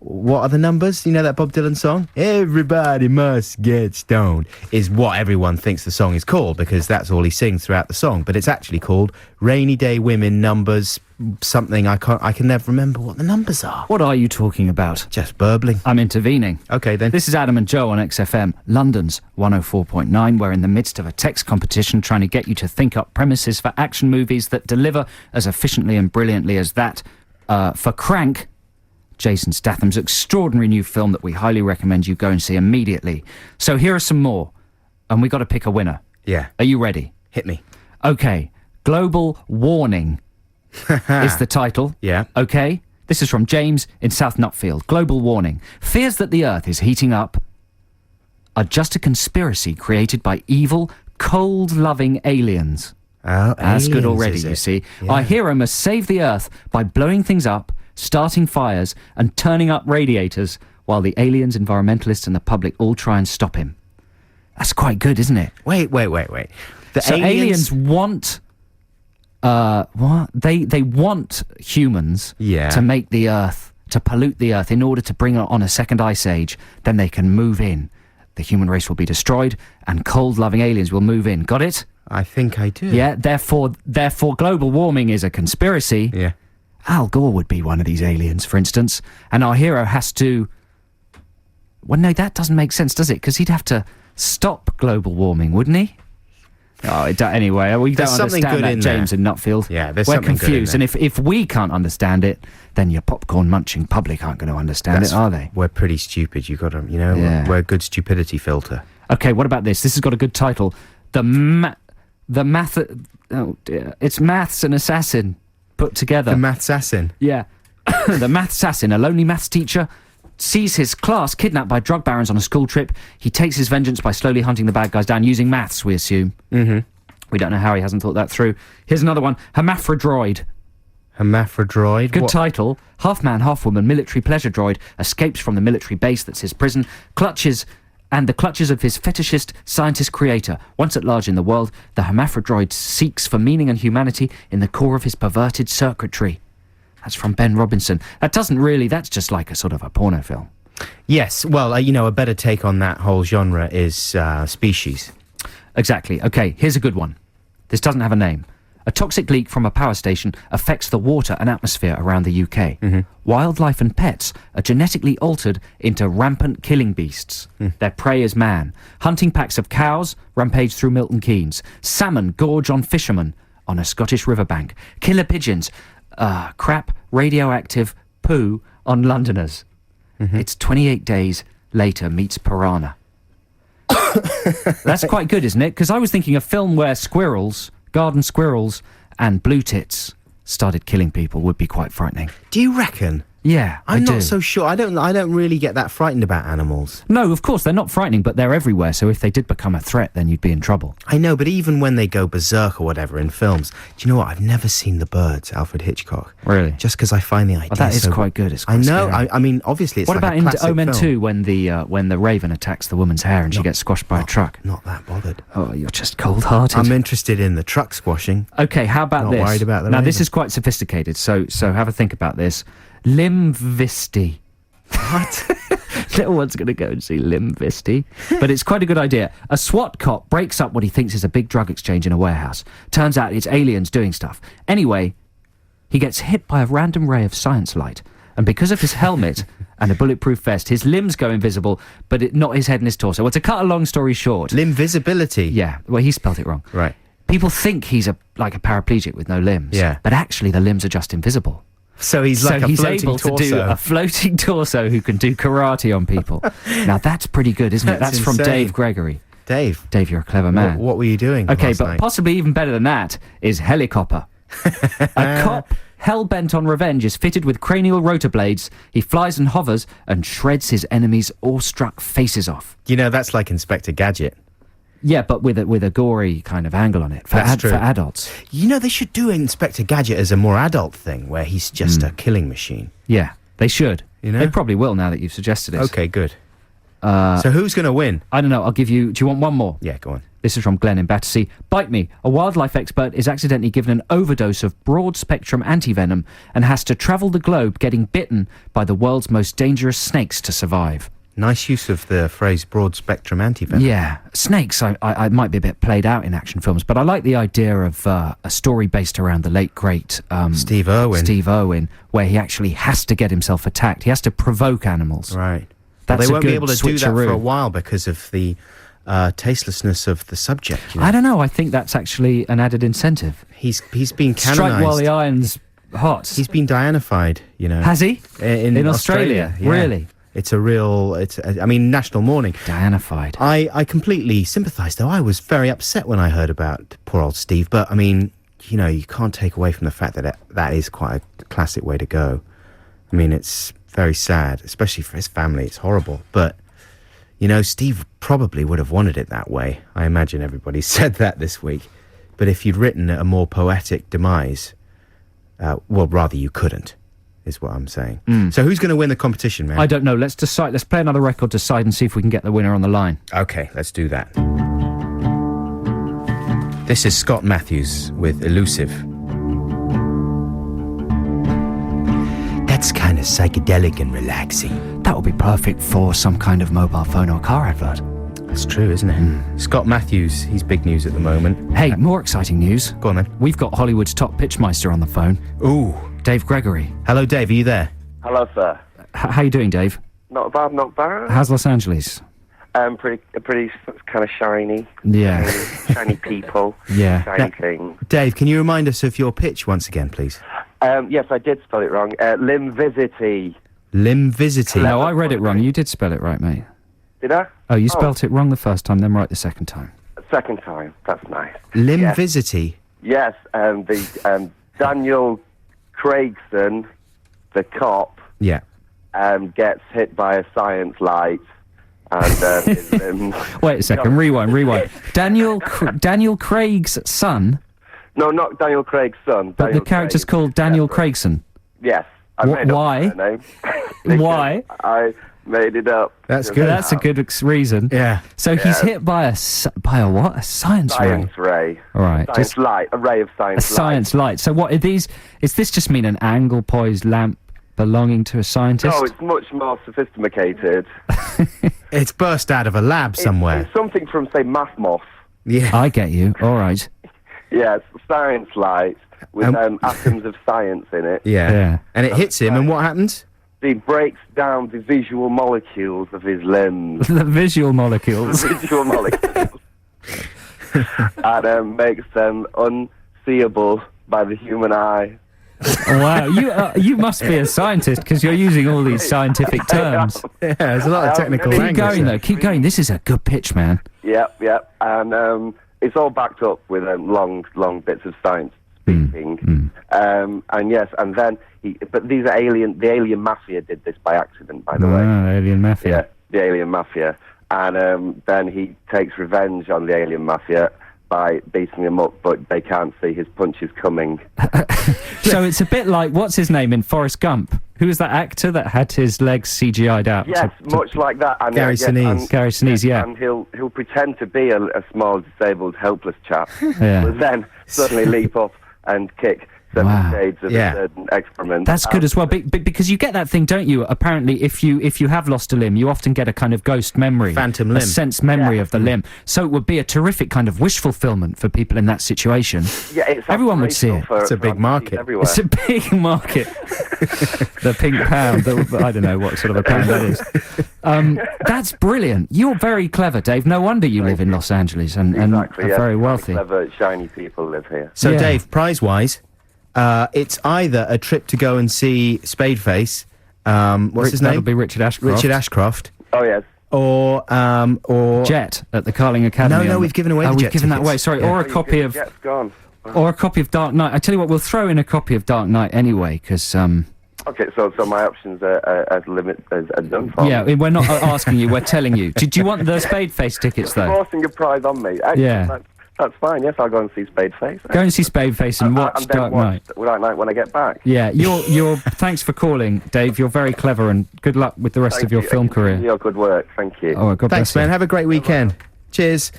What are the numbers? You know that Bob Dylan song? Everybody must get stoned is what everyone thinks the song is called, because that's all he sings throughout the song. But it's actually called Rainy Day Women numbers something. I can never remember what the numbers are. What are you talking about? Just burbling. I'm intervening. Okay, then. This is Adam and Joe on XFM, London's 104.9. We're in the midst of a text competition trying to get you to think up premises for action movies that deliver as efficiently and brilliantly as that. For Crank, Jason Statham's extraordinary new film that we highly recommend you go and see immediately. So here are some more, and we got to pick a winner. Yeah. Are you ready? Hit me. Okay. Global Warning is the title. Yeah. Okay. This is from James in South Nutfield. Global Warning. Fears that the Earth is heating up are just a conspiracy created by evil, cold-loving aliens. Oh, That's good aliens, already, is you it? see. Yeah. Our hero must save the Earth by blowing things up, starting fires, and turning up radiators, while the aliens, environmentalists, and the public all try and stop him. That's quite good, isn't it? Wait. The So aliens want... what? They want humans Yeah. to make the Earth, to pollute the Earth in order to bring on a second ice age. Then they can move in. The human race will be destroyed, and cold-loving aliens will move in. Got it? I think I do. Yeah, therefore global warming is a conspiracy. Yeah. Al Gore would be one of these aliens, for instance, and our hero has to... Well, no, that doesn't make sense, does it? Because he'd have to stop global warming, wouldn't he? Oh, anyway, we There's don't something understand good that, in James there. in Nutfield. Yeah, there's We're something good in confused, there. and if we can't understand it, then your popcorn-munching public aren't going to understand it, are they? We're pretty stupid. You got to, Yeah. we're a good stupidity filter. Okay, what about this? This has got a good title. The math... Oh, dear. It's Maths and Assassin put together. The maths assassin. Yeah. The maths assassin, a lonely maths teacher, sees his class kidnapped by drug barons on a school trip. He takes his vengeance by slowly hunting the bad guys down using maths, we assume. Mm-hmm. We don't know how he hasn't thought that through. Here's another one. Hermaphrodroid. Hermaphrodroid. Good What? title. Half man, half woman, military pleasure droid escapes from the military base that's his prison, the clutches of his fetishist scientist creator. Once at large in the world, the hermaphrodroid seeks for meaning and humanity in the core of his perverted circuitry. That's from Ben Robinson. That's just like a sort of a porno film. Yes. Well, a better take on that whole genre is Species. Exactly. Okay, here's a good one. This doesn't have a name. A toxic leak from a power station affects the water and atmosphere around the UK. Mm-hmm. Wildlife and pets are genetically altered into rampant killing beasts. Their prey is man. Hunting packs of cows rampage through Milton Keynes. Salmon gorge on fishermen on a Scottish riverbank. Killer pigeons crap radioactive poo on Londoners. It's 28 days later meets piranha. That's quite good, isn't it? Because I was thinking a film where garden squirrels and blue tits started killing people would be quite frightening. Do you reckon? Yeah, I'm I do. not so sure. I don't really get that frightened about animals. No, of course, they're not frightening, but they're everywhere, so if they did become a threat, then you'd be in trouble. I know, but even when they go berserk or whatever in films, do you know what? I've never seen The Birds, Alfred Hitchcock. Really? Just because I find the idea That is so quite good. It's quite I know. scary. I mean, obviously, it's What like about a in classic Omen film. 2 when the raven attacks the woman's hair and she gets squashed by a truck? Not that bothered. Oh, you're just cold-hearted. I'm interested in the truck squashing. Okay, how about Not this? worried about the now, this raven. is quite sophisticated, so have a think about this. Limb Visti. What? No one's going to go and see Limb Visti. But it's quite a good idea. A SWAT cop breaks up what he thinks is a big drug exchange in a warehouse. Turns out it's aliens doing stuff. Anyway, he gets hit by a random ray of science light. And because of his helmet and a bulletproof vest, his limbs go invisible, but not his head and his torso. Well, to cut a long story short... Limvisibility. Yeah, well, he spelt it wrong. Right. People think he's like a paraplegic with no limbs. Yeah. But actually, the limbs are just invisible. So he's like a he's floating able torso. to do a floating torso who can do karate on people. Now, that's pretty good, isn't it? That's That's from insane. Dave Gregory. Dave, Dave, you're a clever man. what were you doing Okay, last but night? possibly even better than that is Helicopter. A cop hell-bent on revenge is fitted with cranial rotor blades. He flies and hovers and shreds his enemies' awestruck faces off. That's like Inspector Gadget. Yeah, but with a gory kind of angle on it for That's true. for adults. They should do Inspector Gadget as a more adult thing, where he's just a killing machine. Yeah, they should. You know? They probably will now that you've suggested it. Okay, good. So who's going to win? I don't know. I'll give you... Do you want one more? Yeah, go on. This is from Glenn in Battersea. Bite me. A wildlife expert is accidentally given an overdose of broad-spectrum antivenom and has to travel the globe getting bitten by the world's most dangerous snakes to survive. Nice use of the phrase broad-spectrum antivenom. Yeah. Snakes, I might be a bit played out in action films, but I like the idea of a story based around the late, great... Steve Irwin, where he actually has to get himself attacked. He has to provoke animals. Right. That's they won't a be good able to do that switcheroo. for a while because of the tastelessness of the subject. You know? I don't know. I think that's actually an added incentive. He's been canonised. Strike while the iron's hot. He's been Dianified, you know. Has he? In Australia? yeah. Really? It's a real... I mean, national mourning. Dianified. I completely sympathise, though. I was very upset when I heard about poor old Steve, but, I mean, you know, you can't take away from the fact that that is quite a classic way to go. I mean, it's very sad, especially for his family. It's horrible. But, you know, Steve probably would have wanted it that way. I imagine everybody said that this week. But if you'd written a more poetic demise, well, rather you couldn't, is what I'm saying. So who's going to win the competition, man? I don't know. Let's decide. Let's play another record decide and see if we can get the winner on the line. Okay, let's do that. This is Scott Matthews with Elusive. That's kind of psychedelic and relaxing. That would be perfect for some kind of mobile phone or car advert. That's true, isn't it? Scott Matthews, he's big news at the moment. Hey, more exciting news. Go on then. We've got Hollywood's top pitchmeister on the phone. Ooh. Dave Gregory. Hello, Dave, are you there? Hello, sir. How you doing, Dave? Not bad, not bad. How's Los Angeles? Pretty kind of shiny. Yeah. Shiny people. Yeah. Shiny things. Dave, can you remind us of your pitch once again, please? Yes, I did spell it wrong. Limvisity. Limvisity. No, I read it wrong. You did spell it right, mate. Did I? Oh, you spelt it wrong the first time, then right the second time. Second time. That's nice. Limvisity. Yes, the Daniel Craigson, the cop, Yeah. gets hit by a science light, and his limbs... Wait a second, rewind. Daniel Craig's son, No, not Daniel Craig's son. but Daniel the character's Craig. called Daniel Separate. Craigson. Yes. I Wh- made up why? their name. Because Why? I made it up. That's Just good. That's a good reason. Yeah. So he's hit by a what? A science ray. Science ray. All right, Science just light. A ray of a science light. science light. So what are these? Is this just mean an angle poised lamp belonging to a scientist? No, it's much more sophisticated. It's burst out of a lab somewhere. It's something from, say, Mathmos. Yeah. I get you. All right. Yes, science light with atoms of science in it. Yeah. Yeah. And it hits him, and what happens? He breaks down the visual molecules of his limbs. The visual molecules. Visual molecules. And makes them unseeable by the human eye. Wow, you must be a scientist because you're using all these scientific terms. Yeah, there's a lot of technical Keep language going there. though. Keep going. This is a good pitch, man. Yep. And it's all backed up with long bits of science speaking. And yes, and then but these are the alien mafia did this by accident, by the way. Alien Mafia. Yeah, the alien mafia. And then he takes revenge on the alien mafia by beating them up, but they can't see his punches coming. So it's a bit like, what's his name in Forrest Gump? Who was that actor that had his legs CGI'd out? Yes, much like that. And, Gary Sinise. Gary Sinise, yeah. And he'll pretend to be a small, disabled, helpless chap, Yeah. but then suddenly leap up and kick 7 Wow. shades of Yeah. a certain excrement. That's good as well, because you get that thing, don't you? Apparently, if you have lost a limb, you often get a kind of ghost memory, Phantom a limb. sense memory of the limb. So it would be a terrific kind of wish fulfillment for people in that situation. Yeah, it's Everyone would see it. It's a big market. Everywhere. It's a big market. The pink pound. I don't know what sort of a pound that is. That's brilliant. You're very clever, Dave. No wonder you live in Los Angeles and Exactly, are yes. very wealthy. Clever, shiny people live here. So, Yeah. Dave, prize-wise, it's either a trip to go and see Spadeface, what's his name? That'll be Richard Ashcroft. Richard Ashcroft, Oh, yes. or Jet at the Carling Academy. No, we've given away the we've Jet given that tickets. away. Sorry, Yeah. or a copy of, Jet's gone. or a copy of Dark Knight. I tell you what, we'll throw in a copy of Dark Knight anyway, because Okay, so my options are done for yeah, me. we're not asking you, we're telling you. Did you want the Spadeface tickets though? Forcing a prize on me. Excellent. Yeah. That's fine. Yes, I'll go and see Spadeface. Go and see Spadeface and watch and then Dark watch Knight. Dark Knight when I get back. Yeah, you're. Thanks for calling, Dave. You're very clever, and good luck with the rest Thank of your you. film career. Your good work. Thank you. Oh, God Thanks, bless you. man. Have a great weekend. Cheers.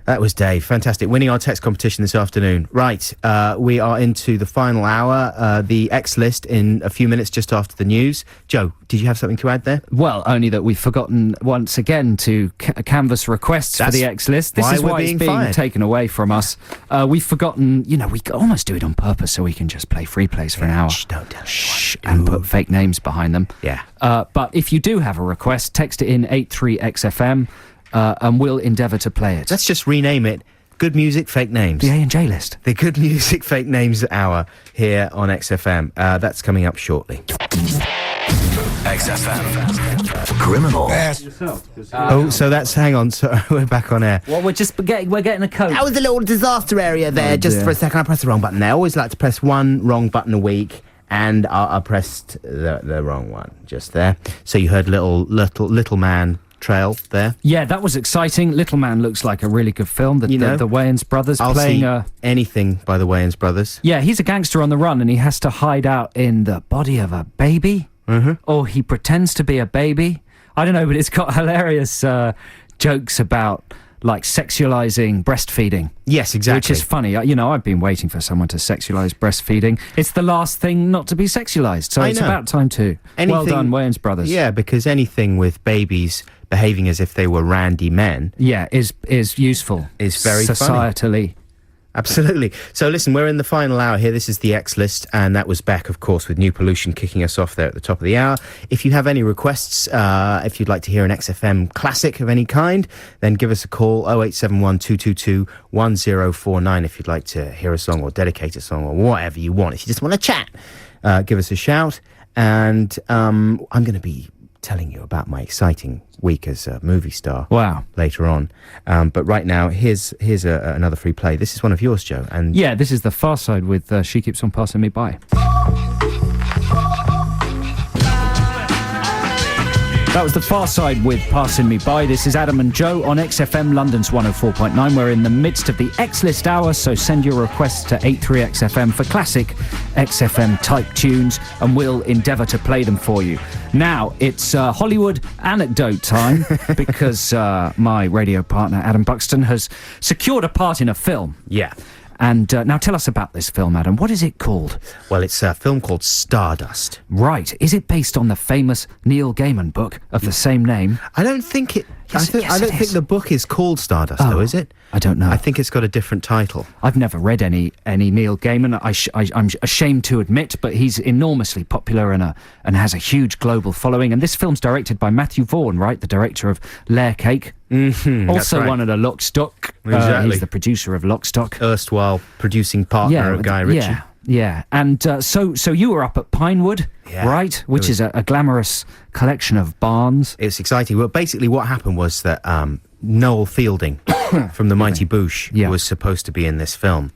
That was Dave. Fantastic. Winning our text competition this afternoon. Right, we are into the final hour, the X list in a few minutes just after the news. Joe, did you have something to add there? Well, only that we've forgotten once again to canvass requests for That's the X list. This why is we're why it's being being fired. taken away from us. We've forgotten, we almost do it on purpose so we can just play free plays for an hour. Shh, don't tell Shh, anyone. and put fake names behind them. Yeah. But if you do have a request, text it in 83XFM and we'll endeavour to play it. Let's just rename it Good Music, Fake Names. the A&J list. The Good Music, Fake Names hour here on XFM. That's coming up shortly. XFM. Criminal. Oh, so that's, hang on, so we're back on air. Well, we're getting a code. That was a little disaster area there. Just dear. for a second, I pressed the wrong button there. I always like to press one wrong button a week, and I pressed the wrong one just there. So you heard little man trail there. Yeah, that was exciting. Little Man looks like a really good film. The Wayans brothers I'll playing see a... anything by the Wayans brothers. Yeah, he's a gangster on the run and he has to hide out in the body of a baby. Mm-hmm. Or he pretends to be a baby. I don't know, but it's got hilarious jokes about, like, sexualizing breastfeeding. Yes, exactly. Which is funny. I've been waiting for someone to sexualize breastfeeding. It's the last thing not to be sexualized, so it's about time too. Well done, Wayans brothers. Yeah, because anything with babies behaving as if they were randy men... Yeah, is useful. Is very funny. Societally. Absolutely. So listen, we're in the final hour here. This is the X list, and that was Beck, of course, with New Pollution kicking us off there at the top of the hour. If you have any requests, if you'd like to hear an XFM classic of any kind, then give us a call, 0871 222 1049, if you'd like to hear a song or dedicate a song or whatever you want. If you just want to chat, give us a shout. And I'm going to be telling you about my exciting week as a movie star. Wow. Later on. But right now, here's another free play. This is one of yours, Joe. And Yeah, this is The Far Side with She Keeps On Passing Me By. That was The Far Side with Passing Me By. This is Adam and Joe on XFM London's 104.9. We're in the midst of the X-List hour, so send your requests to 83XFM for classic XFM type tunes, and we'll endeavour to play them for you. Now, it's Hollywood anecdote time, because my radio partner, Adam Buxton, has secured a part in a film. yeah. And now tell us about this film, Adam. What is it called? Well, it's a film called Stardust. Right. Is it based on the famous Neil Gaiman book of the same name? I don't think it... Yes, I yes, don't it think is. the book is called Stardust, though, is it? I don't know. I think it's got a different title. I've never read any Neil Gaiman. I'm ashamed to admit, but he's enormously popular and has a huge global following. And this film's directed by Matthew Vaughn, right? The director of Layer Cake. Mm-hmm, Also right. one of the Lock, Stock. Exactly. He's the producer of Lock, Stock. Erstwhile producing partner of Guy Ritchie. Yeah. And so you were up at Pinewood, Yeah. right? Which is a glamorous collection of barns. It's exciting. Well, basically what happened was that Noel Fielding from the Mighty Boosh was supposed to be in this film,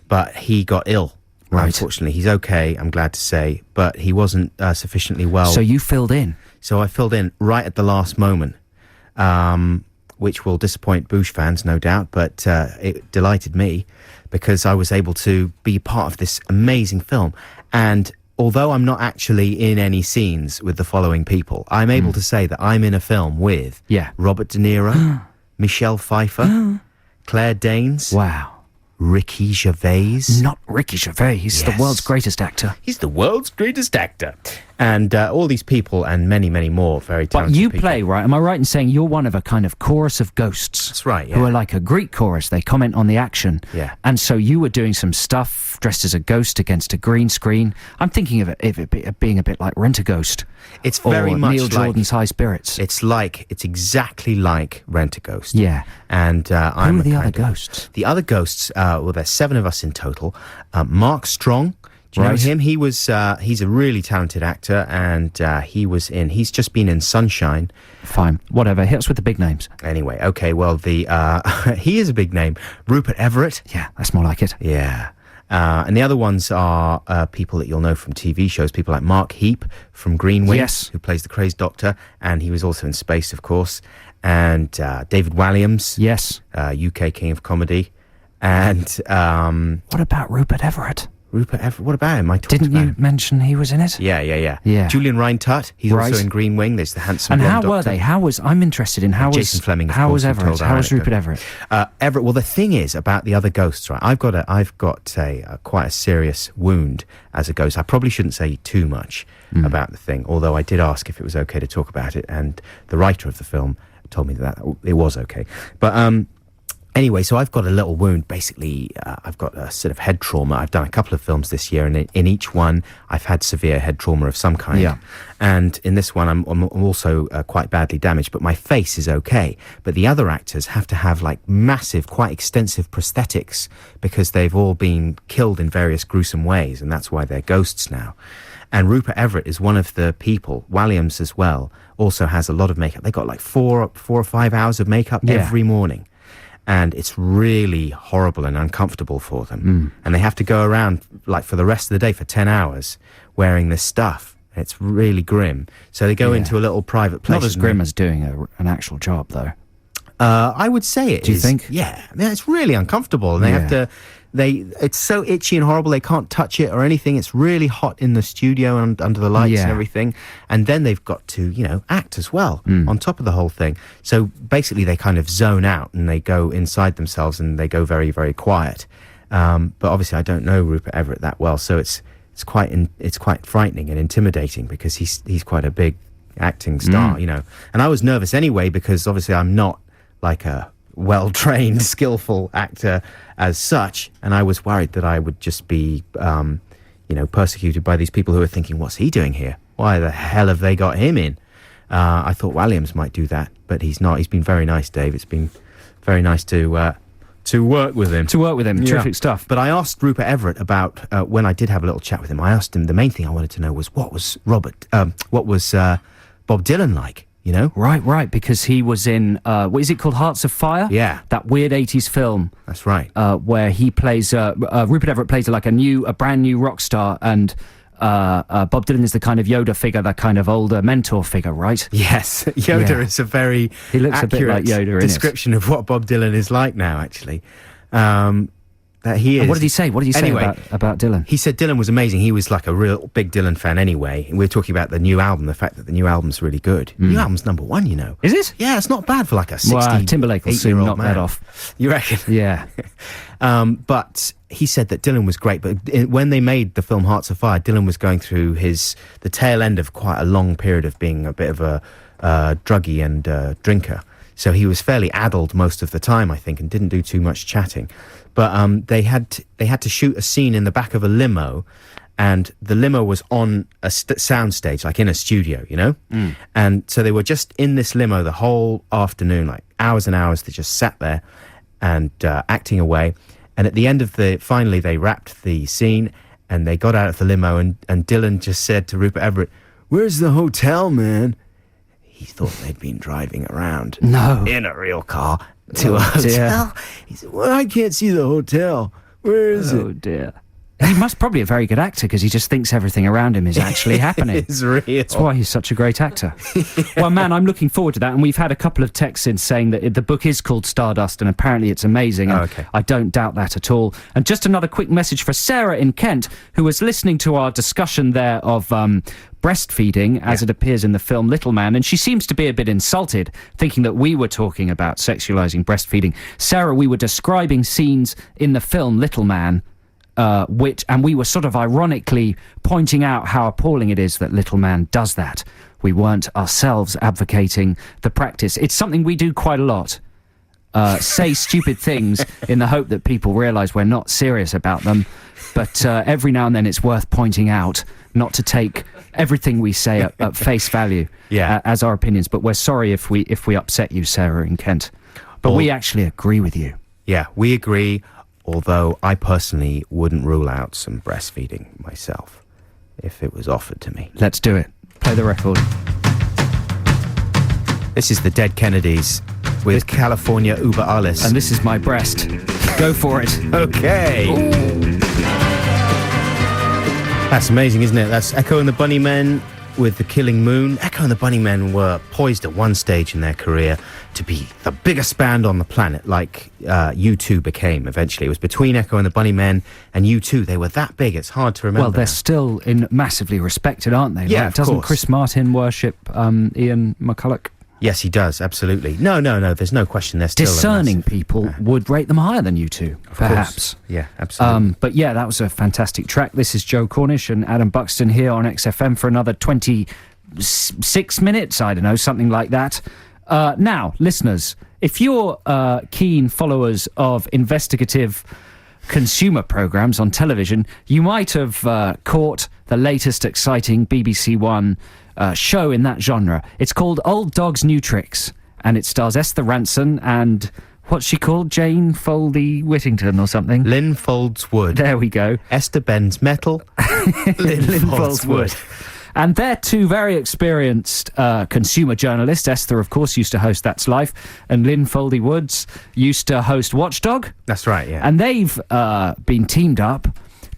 but he got ill. Right. Unfortunately, he's okay, I'm glad to say, but he wasn't sufficiently well. So you filled in. So I filled in right at the last moment, which will disappoint Boosh fans, no doubt, but it delighted me because I was able to be part of this amazing film. And although I'm not actually in any scenes with the following people, I'm able to say that I'm in a film with Robert De Niro, Michelle Pfeiffer, Claire Danes, Wow. Ricky Gervais. Not Ricky Gervais. He's the Yes. world's greatest actor. He's the world's greatest actor. And all these people and many, many more very But talented you people. play, right? Am I right in saying you're one of a kind of chorus of ghosts? That's right, Who yeah. are like a Greek chorus. They comment on the action. Yeah. And so you were doing some stuff dressed as a ghost against a green screen. I'm thinking of it being a bit like Rent-A-Ghost. It's very or much Neil like... Jordan's High Spirits. It's exactly like Rent-A-Ghost. Yeah. And Who I'm are the other kind of- ghosts? The other ghosts, well, there's 7 of us in total. Mark Strong, do you know Right. him? He was, he's a really talented actor, and he's just been in Sunshine. Fine. Whatever. Hit us with the big names. Anyway, okay, well, he is a big name. Rupert Everett. Yeah, that's more like it. Yeah. And the other ones are people that you'll know from TV shows, people like Mark Heap from Green Wing, Yes. who plays the Crazed Doctor, and he was also in Space, of course, and David Walliams, Yes. UK King of Comedy, And What about Rupert Everett? Rupert Everett, what about him? I talked Didn't about you him. mention he was in it? Yeah. Julian Rhind-Tutt, he's Right. also in Green Wing. There's the handsome And blonde how were doctor. they? I'm interested in how Jason was Fleming, of how course, was who Everett? told How was our Rupert anecdote. Everett? Everett. Well, the thing is about the other ghosts, right? I've got quite a serious wound as a ghost. I probably shouldn't say too much about the thing, although I did ask if it was okay to talk about it, and the writer of the film told me that it was okay. But anyway, so I've got a little wound. Basically, I've got a sort of head trauma. I've done a couple of films this year, and in each one, I've had severe head trauma of some kind. Yeah. And in this one, I'm also quite badly damaged, but my face is okay. But the other actors have to have like massive, quite extensive prosthetics because they've all been killed in various gruesome ways, and that's why they're ghosts now. And Rupert Everett is one of the people. Williams as well also has a lot of makeup. They got like 4 or 5 hours of makeup every morning. And it's really horrible and uncomfortable for them. And they have to go around, like, for the rest of the day, for 10 hours, wearing this stuff. It's really grim. So they go into a little private place. Not as grim as doing an actual job, though. I would say it is. Do you think? Yeah. I mean, it's really uncomfortable. And they have to... It's so itchy and horrible, they can't touch it or anything. It's really hot in the studio and under the lights and everything. And then they've got to, act as well on top of the whole thing. So basically they kind of zone out and they go inside themselves and they go very, very quiet. But obviously I don't know Rupert Everett that well, so it's quite frightening and intimidating because he's quite a big acting star, And I was nervous anyway because obviously I'm not like a well-trained, skillful actor as such, and I was worried that I would just be, persecuted by these people who are thinking, what's he doing here? Why the hell have they got him in? I thought Williams might do that, but he's not. He's been very nice, Dave. It's been very nice to work with him. Terrific stuff. But I asked Rupert Everett about, when I did have a little chat with him, I asked him, the main thing I wanted to know was, what was Bob Dylan like? Right, because he was in, what is it called, Hearts of Fire? Yeah. That weird 80s film. That's right. Where he plays, Rupert Everett plays like a brand new rock star, and Bob Dylan is the kind of Yoda figure, that kind of older mentor figure, right? Yes, Yoda is a very he looks accurate a bit like Yoda description of what Bob Dylan is like now, actually. That he is. And what did he say? What did he say Anyway, about Dylan? He said Dylan was amazing. He was like a real big Dylan fan anyway. We were talking about the new album, the fact that the new album's really good. New album's number 1, Is it? Yeah, it's not bad for like a 60-year-old Well, Timberlake will soon knock man. that off. You reckon? Yeah. But he said that Dylan was great, but when they made the film Hearts of Fire, Dylan was going through the tail end of quite a long period of being a bit of a druggie and drinker. So he was fairly addled most of the time, I think, and didn't do too much chatting. But they had to shoot a scene in the back of a limo, and the limo was on a sound stage, like in a studio, And so they were just in this limo the whole afternoon, like hours and hours. They just sat there and acting away. And at the end of finally they wrapped the scene, and they got out of the limo, and Dylan just said to Rupert Everett, "Where's the hotel, man?" He thought they'd been driving around in a real car to a hotel. He said, "Well, I can't see the hotel. Where is it?" Oh, dear. He must probably be a very good actor because he just thinks everything around him is actually happening. It's real. That's why he's such a great actor. Well, man, I'm looking forward to that. And we've had a couple of texts in saying that the book is called Stardust and apparently it's amazing. And okay. I don't doubt that at all. And just another quick message for Sarah in Kent, who was listening to our discussion there of breastfeeding as it appears in the film Little Man, and she seems to be a bit insulted, thinking that we were talking about sexualizing breastfeeding. Sarah, we were describing scenes in the film Little Man, and we were sort of ironically pointing out how appalling it is that Little Man does that. We weren't ourselves advocating the practice. It's something we do quite a lot. Say stupid things in the hope that people realise we're not serious about them. But every now and then it's worth pointing out not to take everything we say at face value as our opinions. But we're sorry if we upset you, Sarah in Kent. But we actually agree with you. Yeah, we agree, although I personally wouldn't rule out some breastfeeding myself if it was offered to me. Let's do it. Play the record. This is the Dead Kennedys with California Uber Alles. And this is My Breast. Go for it. Okay. Ooh. That's amazing, isn't it? That's Echo and the Bunnymen with The Killing Moon. Echo and the Bunnymen were poised at one stage in their career to be the biggest band on the planet, like U2 became eventually. It was between Echo and the Bunnymen and U2. They were that big, it's hard to remember. Well, they're now. still massively respected, aren't they? Yeah, Like, of doesn't course. Chris Martin worship Ian McCulloch? Yes, he does, absolutely. No, there's no question. They're still Discerning people would rate them higher than U2, perhaps. Yeah, absolutely. But yeah, that was a fantastic track. This is Joe Cornish and Adam Buxton here on XFM for another 26 minutes, I don't know, something like that. Now, listeners, if you're keen followers of investigative consumer programmes on television, you might have caught the latest exciting BBC One show in that genre. It's called Old Dogs New Tricks, and it stars Esther Ranson and what's she called? Jane Foldy Whittington or something? Lynn Folds Wood. There we go. Esther bends metal. Lynn Folds Wood. And they're two very experienced consumer journalists. Esther, of course, used to host That's Life, and Lynn Foldy Woods used to host Watchdog. That's right, yeah. And they've been teamed up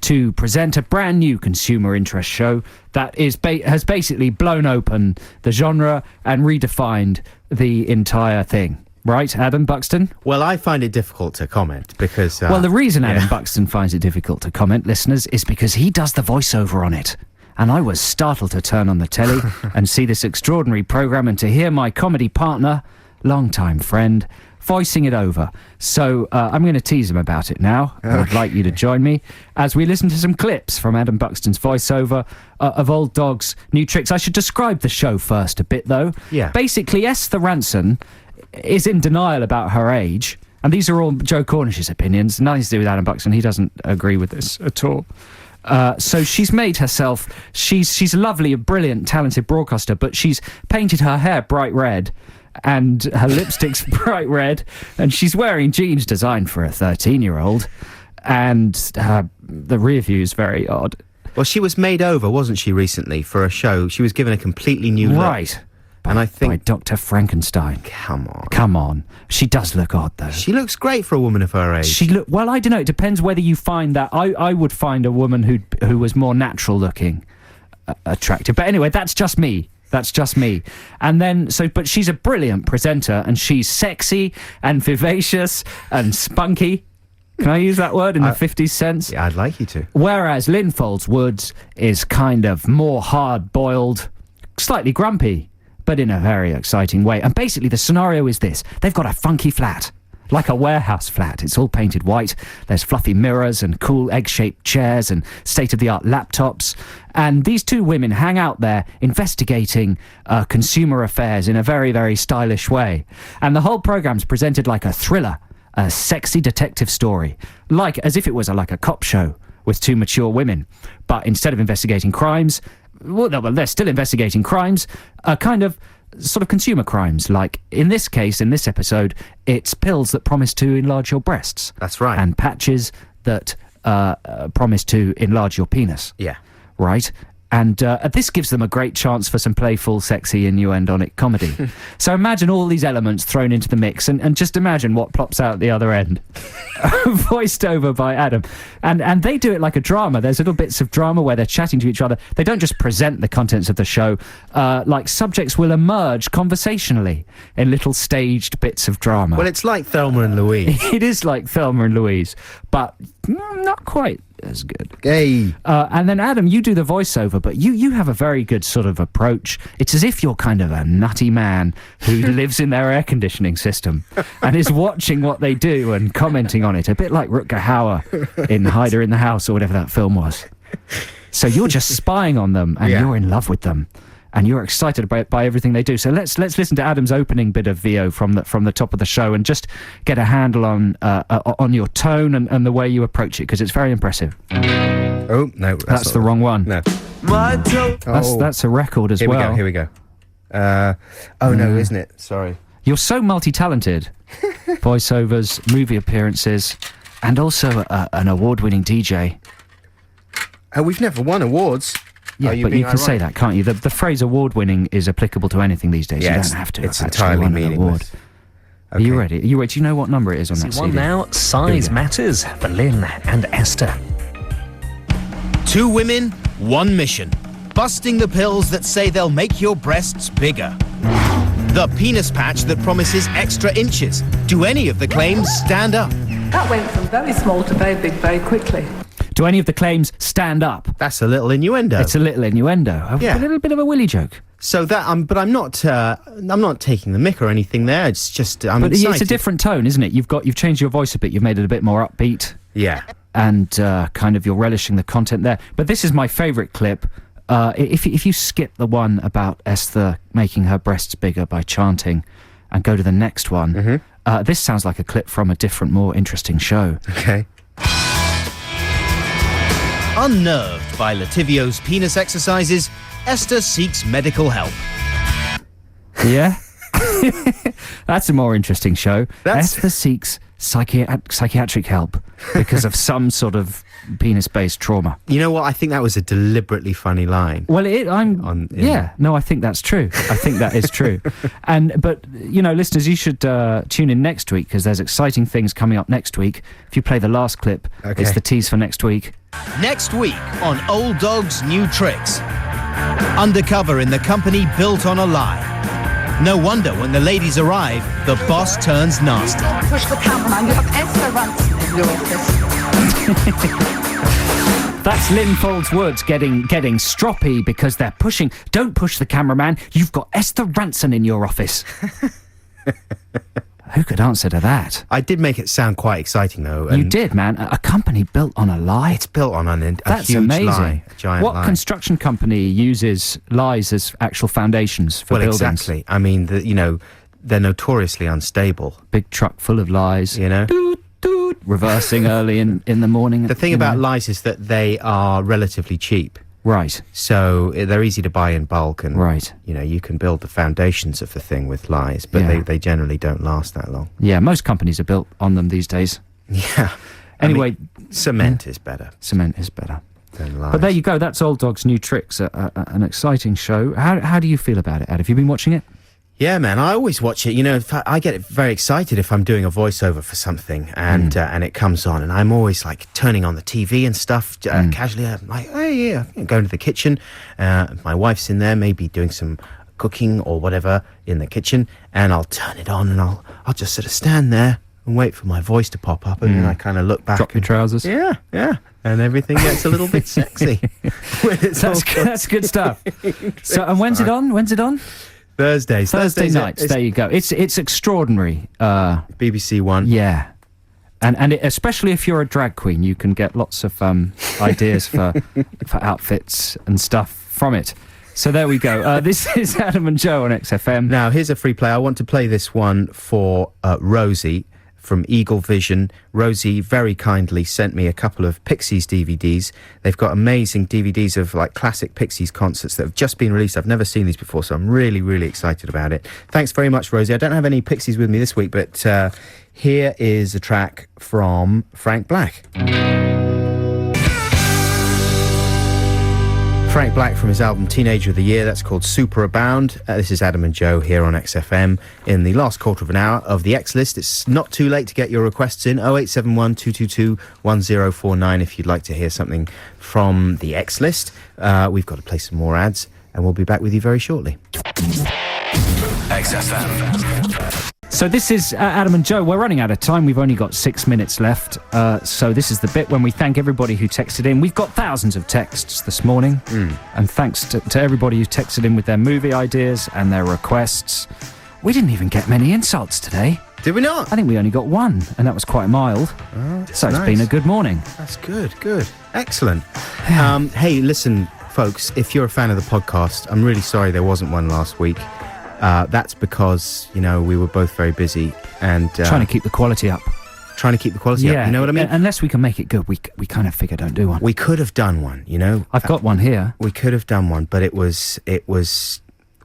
to present a brand new consumer interest show that has basically blown open the genre and redefined the entire thing. Right, Adam Buxton? Well, I find it difficult to comment because... well, the reason Adam Buxton finds it difficult to comment, listeners, is because he does the voiceover on it. And I was startled to turn on the telly and see this extraordinary programme and to hear my comedy partner, longtime friend, voicing it over. So I'm going to tease him about it now. I would like you to join me as we listen to some clips from Adam Buxton's voiceover of Old Dogs New Tricks. I should describe the show first a bit, though. Yeah. Basically, Esther Ranson is in denial about her age. And these are all Joe Cornish's opinions. Nothing to do with Adam Buxton. He doesn't agree with this at all. So she's made herself... She's a lovely, brilliant, talented broadcaster, but she's painted her hair bright red and her lipstick's bright red, and she's wearing jeans designed for a 13-year-old, and the rear view is very odd. Well, she was made over, wasn't she, recently, for a show? She was given a completely new look. Right. And I think... By Dr. Frankenstein. Come on. Come on. She does look odd, though. She looks great for a woman of her age. Well, I don't know. It depends whether you find that. I would find a woman who was more natural looking attractive. But anyway, that's just me. That's just me. And then, but she's a brilliant presenter, and she's sexy and vivacious and spunky. Can I use that word in the 50s sense? Yeah, I'd like you to. Whereas Lynn Folds Woods is kind of more hard-boiled, slightly grumpy, but in a very exciting way. And basically the scenario is this. They've got a funky flat, like a warehouse flat. It's all painted white. There's fluffy mirrors and cool egg-shaped chairs and state-of-the-art laptops. And these two women hang out there investigating consumer affairs in a very, very stylish way. And the whole programme's presented like a thriller, a sexy detective story, like as if it was like a cop show with two mature women. But instead of investigating crimes, well, they're still investigating crimes, kind of sort of consumer crimes. Like in this case, in this episode, it's pills that promise to enlarge your breasts. That's right. And patches that promise to enlarge your penis. Yeah. Right? And this gives them a great chance for some playful, sexy, innuendonic comedy. So imagine all these elements thrown into the mix, and just imagine what plops out at the other end. Voiced over by Adam. And they do it like a drama. There's little bits of drama where they're chatting to each other. They don't just present the contents of the show. Like subjects will emerge conversationally in little staged bits of drama. Well, it's like Thelma and Louise. It is like Thelma and Louise, but not quite as good. Hey. And then Adam, you do the voiceover, but you have a very good sort of approach. It's as if you're kind of a nutty man who lives in their air conditioning system and is watching what they do and commenting on it, a bit like Rutger Hauer in Hider in the House or whatever that film was. So you're just spying on them and you're in love with them. And you're excited by everything they do. So let's listen to Adam's opening bit of VO from the top of the show and just get a handle on your tone and the way you approach it, because it's very impressive. Oh no, that's the wrong one. No, that's a record as well. Here we go. No, isn't it? Sorry. You're so multi-talented. Voiceovers, movie appearances, and also an award-winning DJ. We've never won awards. Yeah, but you can say that, can't you? The phrase award-winning is applicable to anything these days. Yeah, you don't have to. It's entirely meaningless. Okay. Are you ready? Do you know what number it is on that CD? One now, size matters for Lynn and Esther. 2 women, 1 mission. busting the pills that say they'll make your breasts bigger. The penis patch that promises extra inches. Do any of the claims stand up? That went from very small to very big very quickly. Do any of the claims stand up? That's a little innuendo. It's a little innuendo. Yeah. A little bit of a willy joke. So that but I'm not taking the mick or anything there. It's just I'm But excited. it's a different tone, isn't it? You've changed your voice a bit. You've made it a bit more upbeat. Yeah. And kind of you're relishing the content there. But this is my favourite clip. If you skip the one about Esther making her breasts bigger by chanting and go to the next one, this sounds like a clip from a different, more interesting show. Okay. Unnerved by Lativio's penis exercises, Esther seeks medical help. Yeah? That's a more interesting show. That's- Esther seeks psychiatric help because of some sort of penis-based trauma. You know what? I think that was a deliberately funny line. Well, I think that's true. I think that is true. But listeners, you should tune in next week because there's exciting things coming up next week. If you play the last clip, Okay. it's the tease for next week. Next week on Old Dog's New Tricks. Undercover in the company built on a lie. No wonder when the ladies arrive, the boss turns nasty. Push the cameraman. You have Esther Ransom in your office. That's Lynn Folds Woods getting stroppy because they're pushing. Don't push the cameraman. You've got Esther Ranson in your office. Who could answer to that? I did make it sound quite exciting, though. You and did, man. A company built on a lie. It's built on a That's huge amazing. lie, a giant what lie. construction company uses lies as actual foundations for buildings? Exactly. I mean, they're notoriously unstable. Big truck full of lies. Doot, Doot, reversing early in the morning. The thing about lies is that they are relatively cheap. Right. So they're easy to buy in bulk, and Right. you can build the foundations of the thing with lies, but Yeah. they generally don't last that long. Yeah, most companies are built on them these days. Yeah. Anyway, cement is better cement is better. than lies. But there you go. That's Old Dog's New Tricks, an exciting show. How do you feel about it, Ed? Have you been watching it? Yeah, man, I always watch it. I get very excited if I'm doing a voiceover for something and it comes on, and I'm always like turning on the TV and stuff casually. I'm like, oh yeah, going to the kitchen. My wife's in there, maybe doing some cooking or whatever in the kitchen, and I'll turn it on and I'll just sort of stand there and wait for my voice to pop up, and then I kind of look back. Drop your trousers. Yeah, and everything gets a little bit sexy. That's good stuff. So, and when's it on? Thursday nights. There you go. It's extraordinary. BBC One. Yeah. And especially if you're a drag queen, you can get lots of ideas for outfits and stuff from it. So there we go. This is Adam and Joe on XFM. Now, here's a free play. I want to play this one for Rosie from Eagle Vision. Rosie very kindly sent me a couple of Pixies DVDs. They've got amazing DVDs of like classic Pixies concerts that have just been released. I've never seen these before, so I'm really, really excited about it. Thanks very much, Rosie. I don't have any Pixies with me this week, but here is a track from Frank Black. Frank Black from his album Teenager of the Year, that's called Superabound. This is Adam and Joe here on XFM in the last quarter of an hour of the X List. It's not too late to get your requests in. 0871 222 1049 if you'd like to hear something from the X List. We've got to play some more ads, and we'll be back with you very shortly. XFM. So this is Adam and Joe. We're running out of time. We've only got 6 minutes left. So this is the bit when we thank everybody who texted in. We've got thousands of texts this morning. And thanks to everybody who texted in with their movie ideas and their requests. We didn't even get many insults today. Did we not? I think we only got one, and that was quite mild. So it's been a good morning. That's good. Excellent. Hey, listen, folks, if you're a fan of the podcast, I'm really sorry there wasn't one last week. That's because, we were both very busy and... trying to keep the quality up. Trying to keep the quality up, you know what I mean? Unless we can make it good, we kind of figure don't do one. We could have done one, I've got one here. We could have done one, but it was...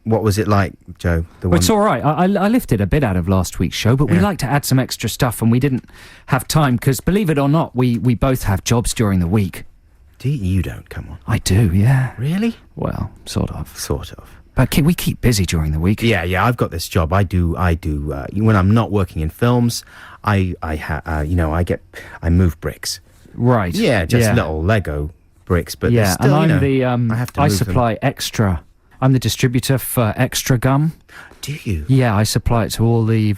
What was it like, Joe? Well, it's all right. I lifted a bit out of last week's show, but we like to add some extra stuff, and we didn't have time, because believe it or not, we both have jobs during the week. You don't, come on. I do, yeah. Really? Well, sort of. Sort of. But we keep busy during the week. Yeah, I've got this job. I do. When I'm not working in films, I move bricks. Right. Yeah, just little Lego bricks, but Yeah, still, and I'm I have to I move them. supply Extra. I'm the distributor for Extra Gum. Do you? Yeah, I supply it to all the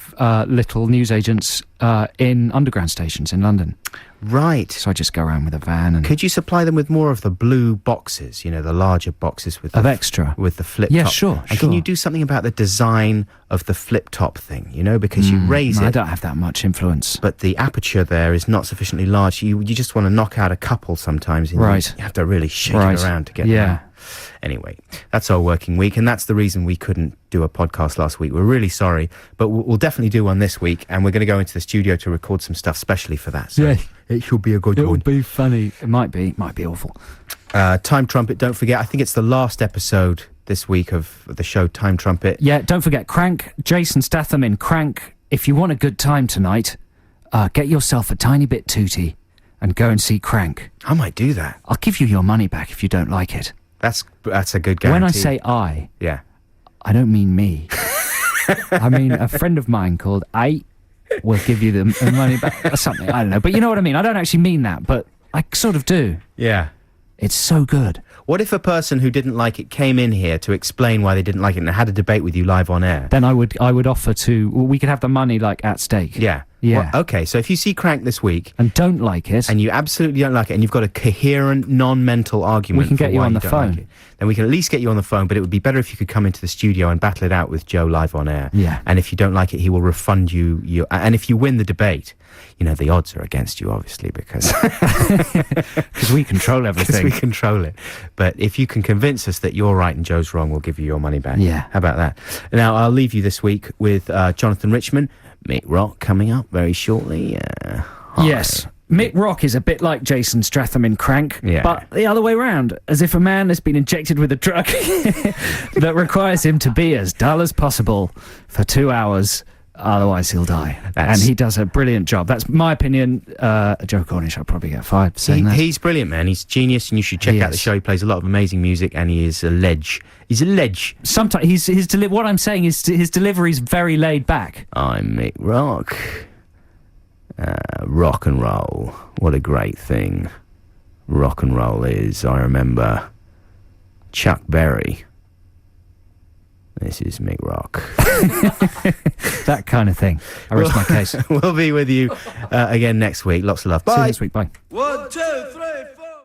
little newsagents in underground stations in London. Right. So I just go around with a van and Could you supply them with more of the blue boxes? You know, the larger boxes with of the Extra. with the flip Yeah, top. sure, And can sure. you do something about the design of the flip top thing? You know, because you raise I it, don't have that much influence. but the aperture there is not sufficiently large. You just want to knock out a couple sometimes. And Right. You have to really shake Right. it around to get Yeah. them. Anyway, that's our working week, and that's the reason we couldn't do a podcast last week. We're really sorry, but we'll definitely do one this week, and we're going to go into the studio to record some stuff specially for that. So Yeah. it should be a good It'll one. be funny. It might be awful. Time Trumpet, don't forget, I think it's the last episode this week of the show Time Trumpet. Yeah, don't forget Crank, Jason Statham in Crank. If you want a good time tonight, get yourself a tiny bit tooty and go and see Crank. I might do that. I'll give you your money back if you don't like it. That's a good guarantee. When I say I don't mean me. I mean a friend of mine called I will give you the money back or something. I don't know. But you know what I mean. I don't actually mean that, but I sort of do. Yeah. It's so good. What if a person who didn't like it came in here to explain why they didn't like it and had a debate with you live on air? Then I would offer to, well, we could have the money like at stake. Yeah. Yeah. Well, okay, so if you see Crank this week And don't like it. and you absolutely don't like it and you've got a coherent, non-mental argument We can for get you why on the don't like phone. it, then we can at least get you on the phone, but it would be better if you could come into the studio and battle it out with Joe live on air. Yeah. And if you don't like it, he will refund you. And if you win the debate, you know, the odds are against you, obviously, because Because we control everything. we control it. But if you can convince us that you're right and Joe's wrong, we'll give you your money back. Yeah. How about that? Now, I'll leave you this week with Jonathan Richman, Mick Rock coming up very shortly. Hi. Yes. Mick Rock is a bit like Jason Statham in Crank, Yeah. but the other way round, as if a man has been injected with a drug that requires him to be as dull as possible for 2 hours, otherwise he'll die. And he does a brilliant job. That's my opinion. Joe Cornish, I'll probably get fired for saying that. He's brilliant, man. He's genius, and you should check He out the is. show. He plays a lot of amazing music, and he is a ledge. He's a ledge. Sometimes what I'm saying is his delivery is very laid back. I'm Mick Rock. Rock and roll. What a great thing rock and roll is. I remember Chuck Berry. This is Mick Rock. That kind of thing. I rest my case. We'll be with you again next week. Lots of love. Bye. See you next week. Bye. 1, 2, 3.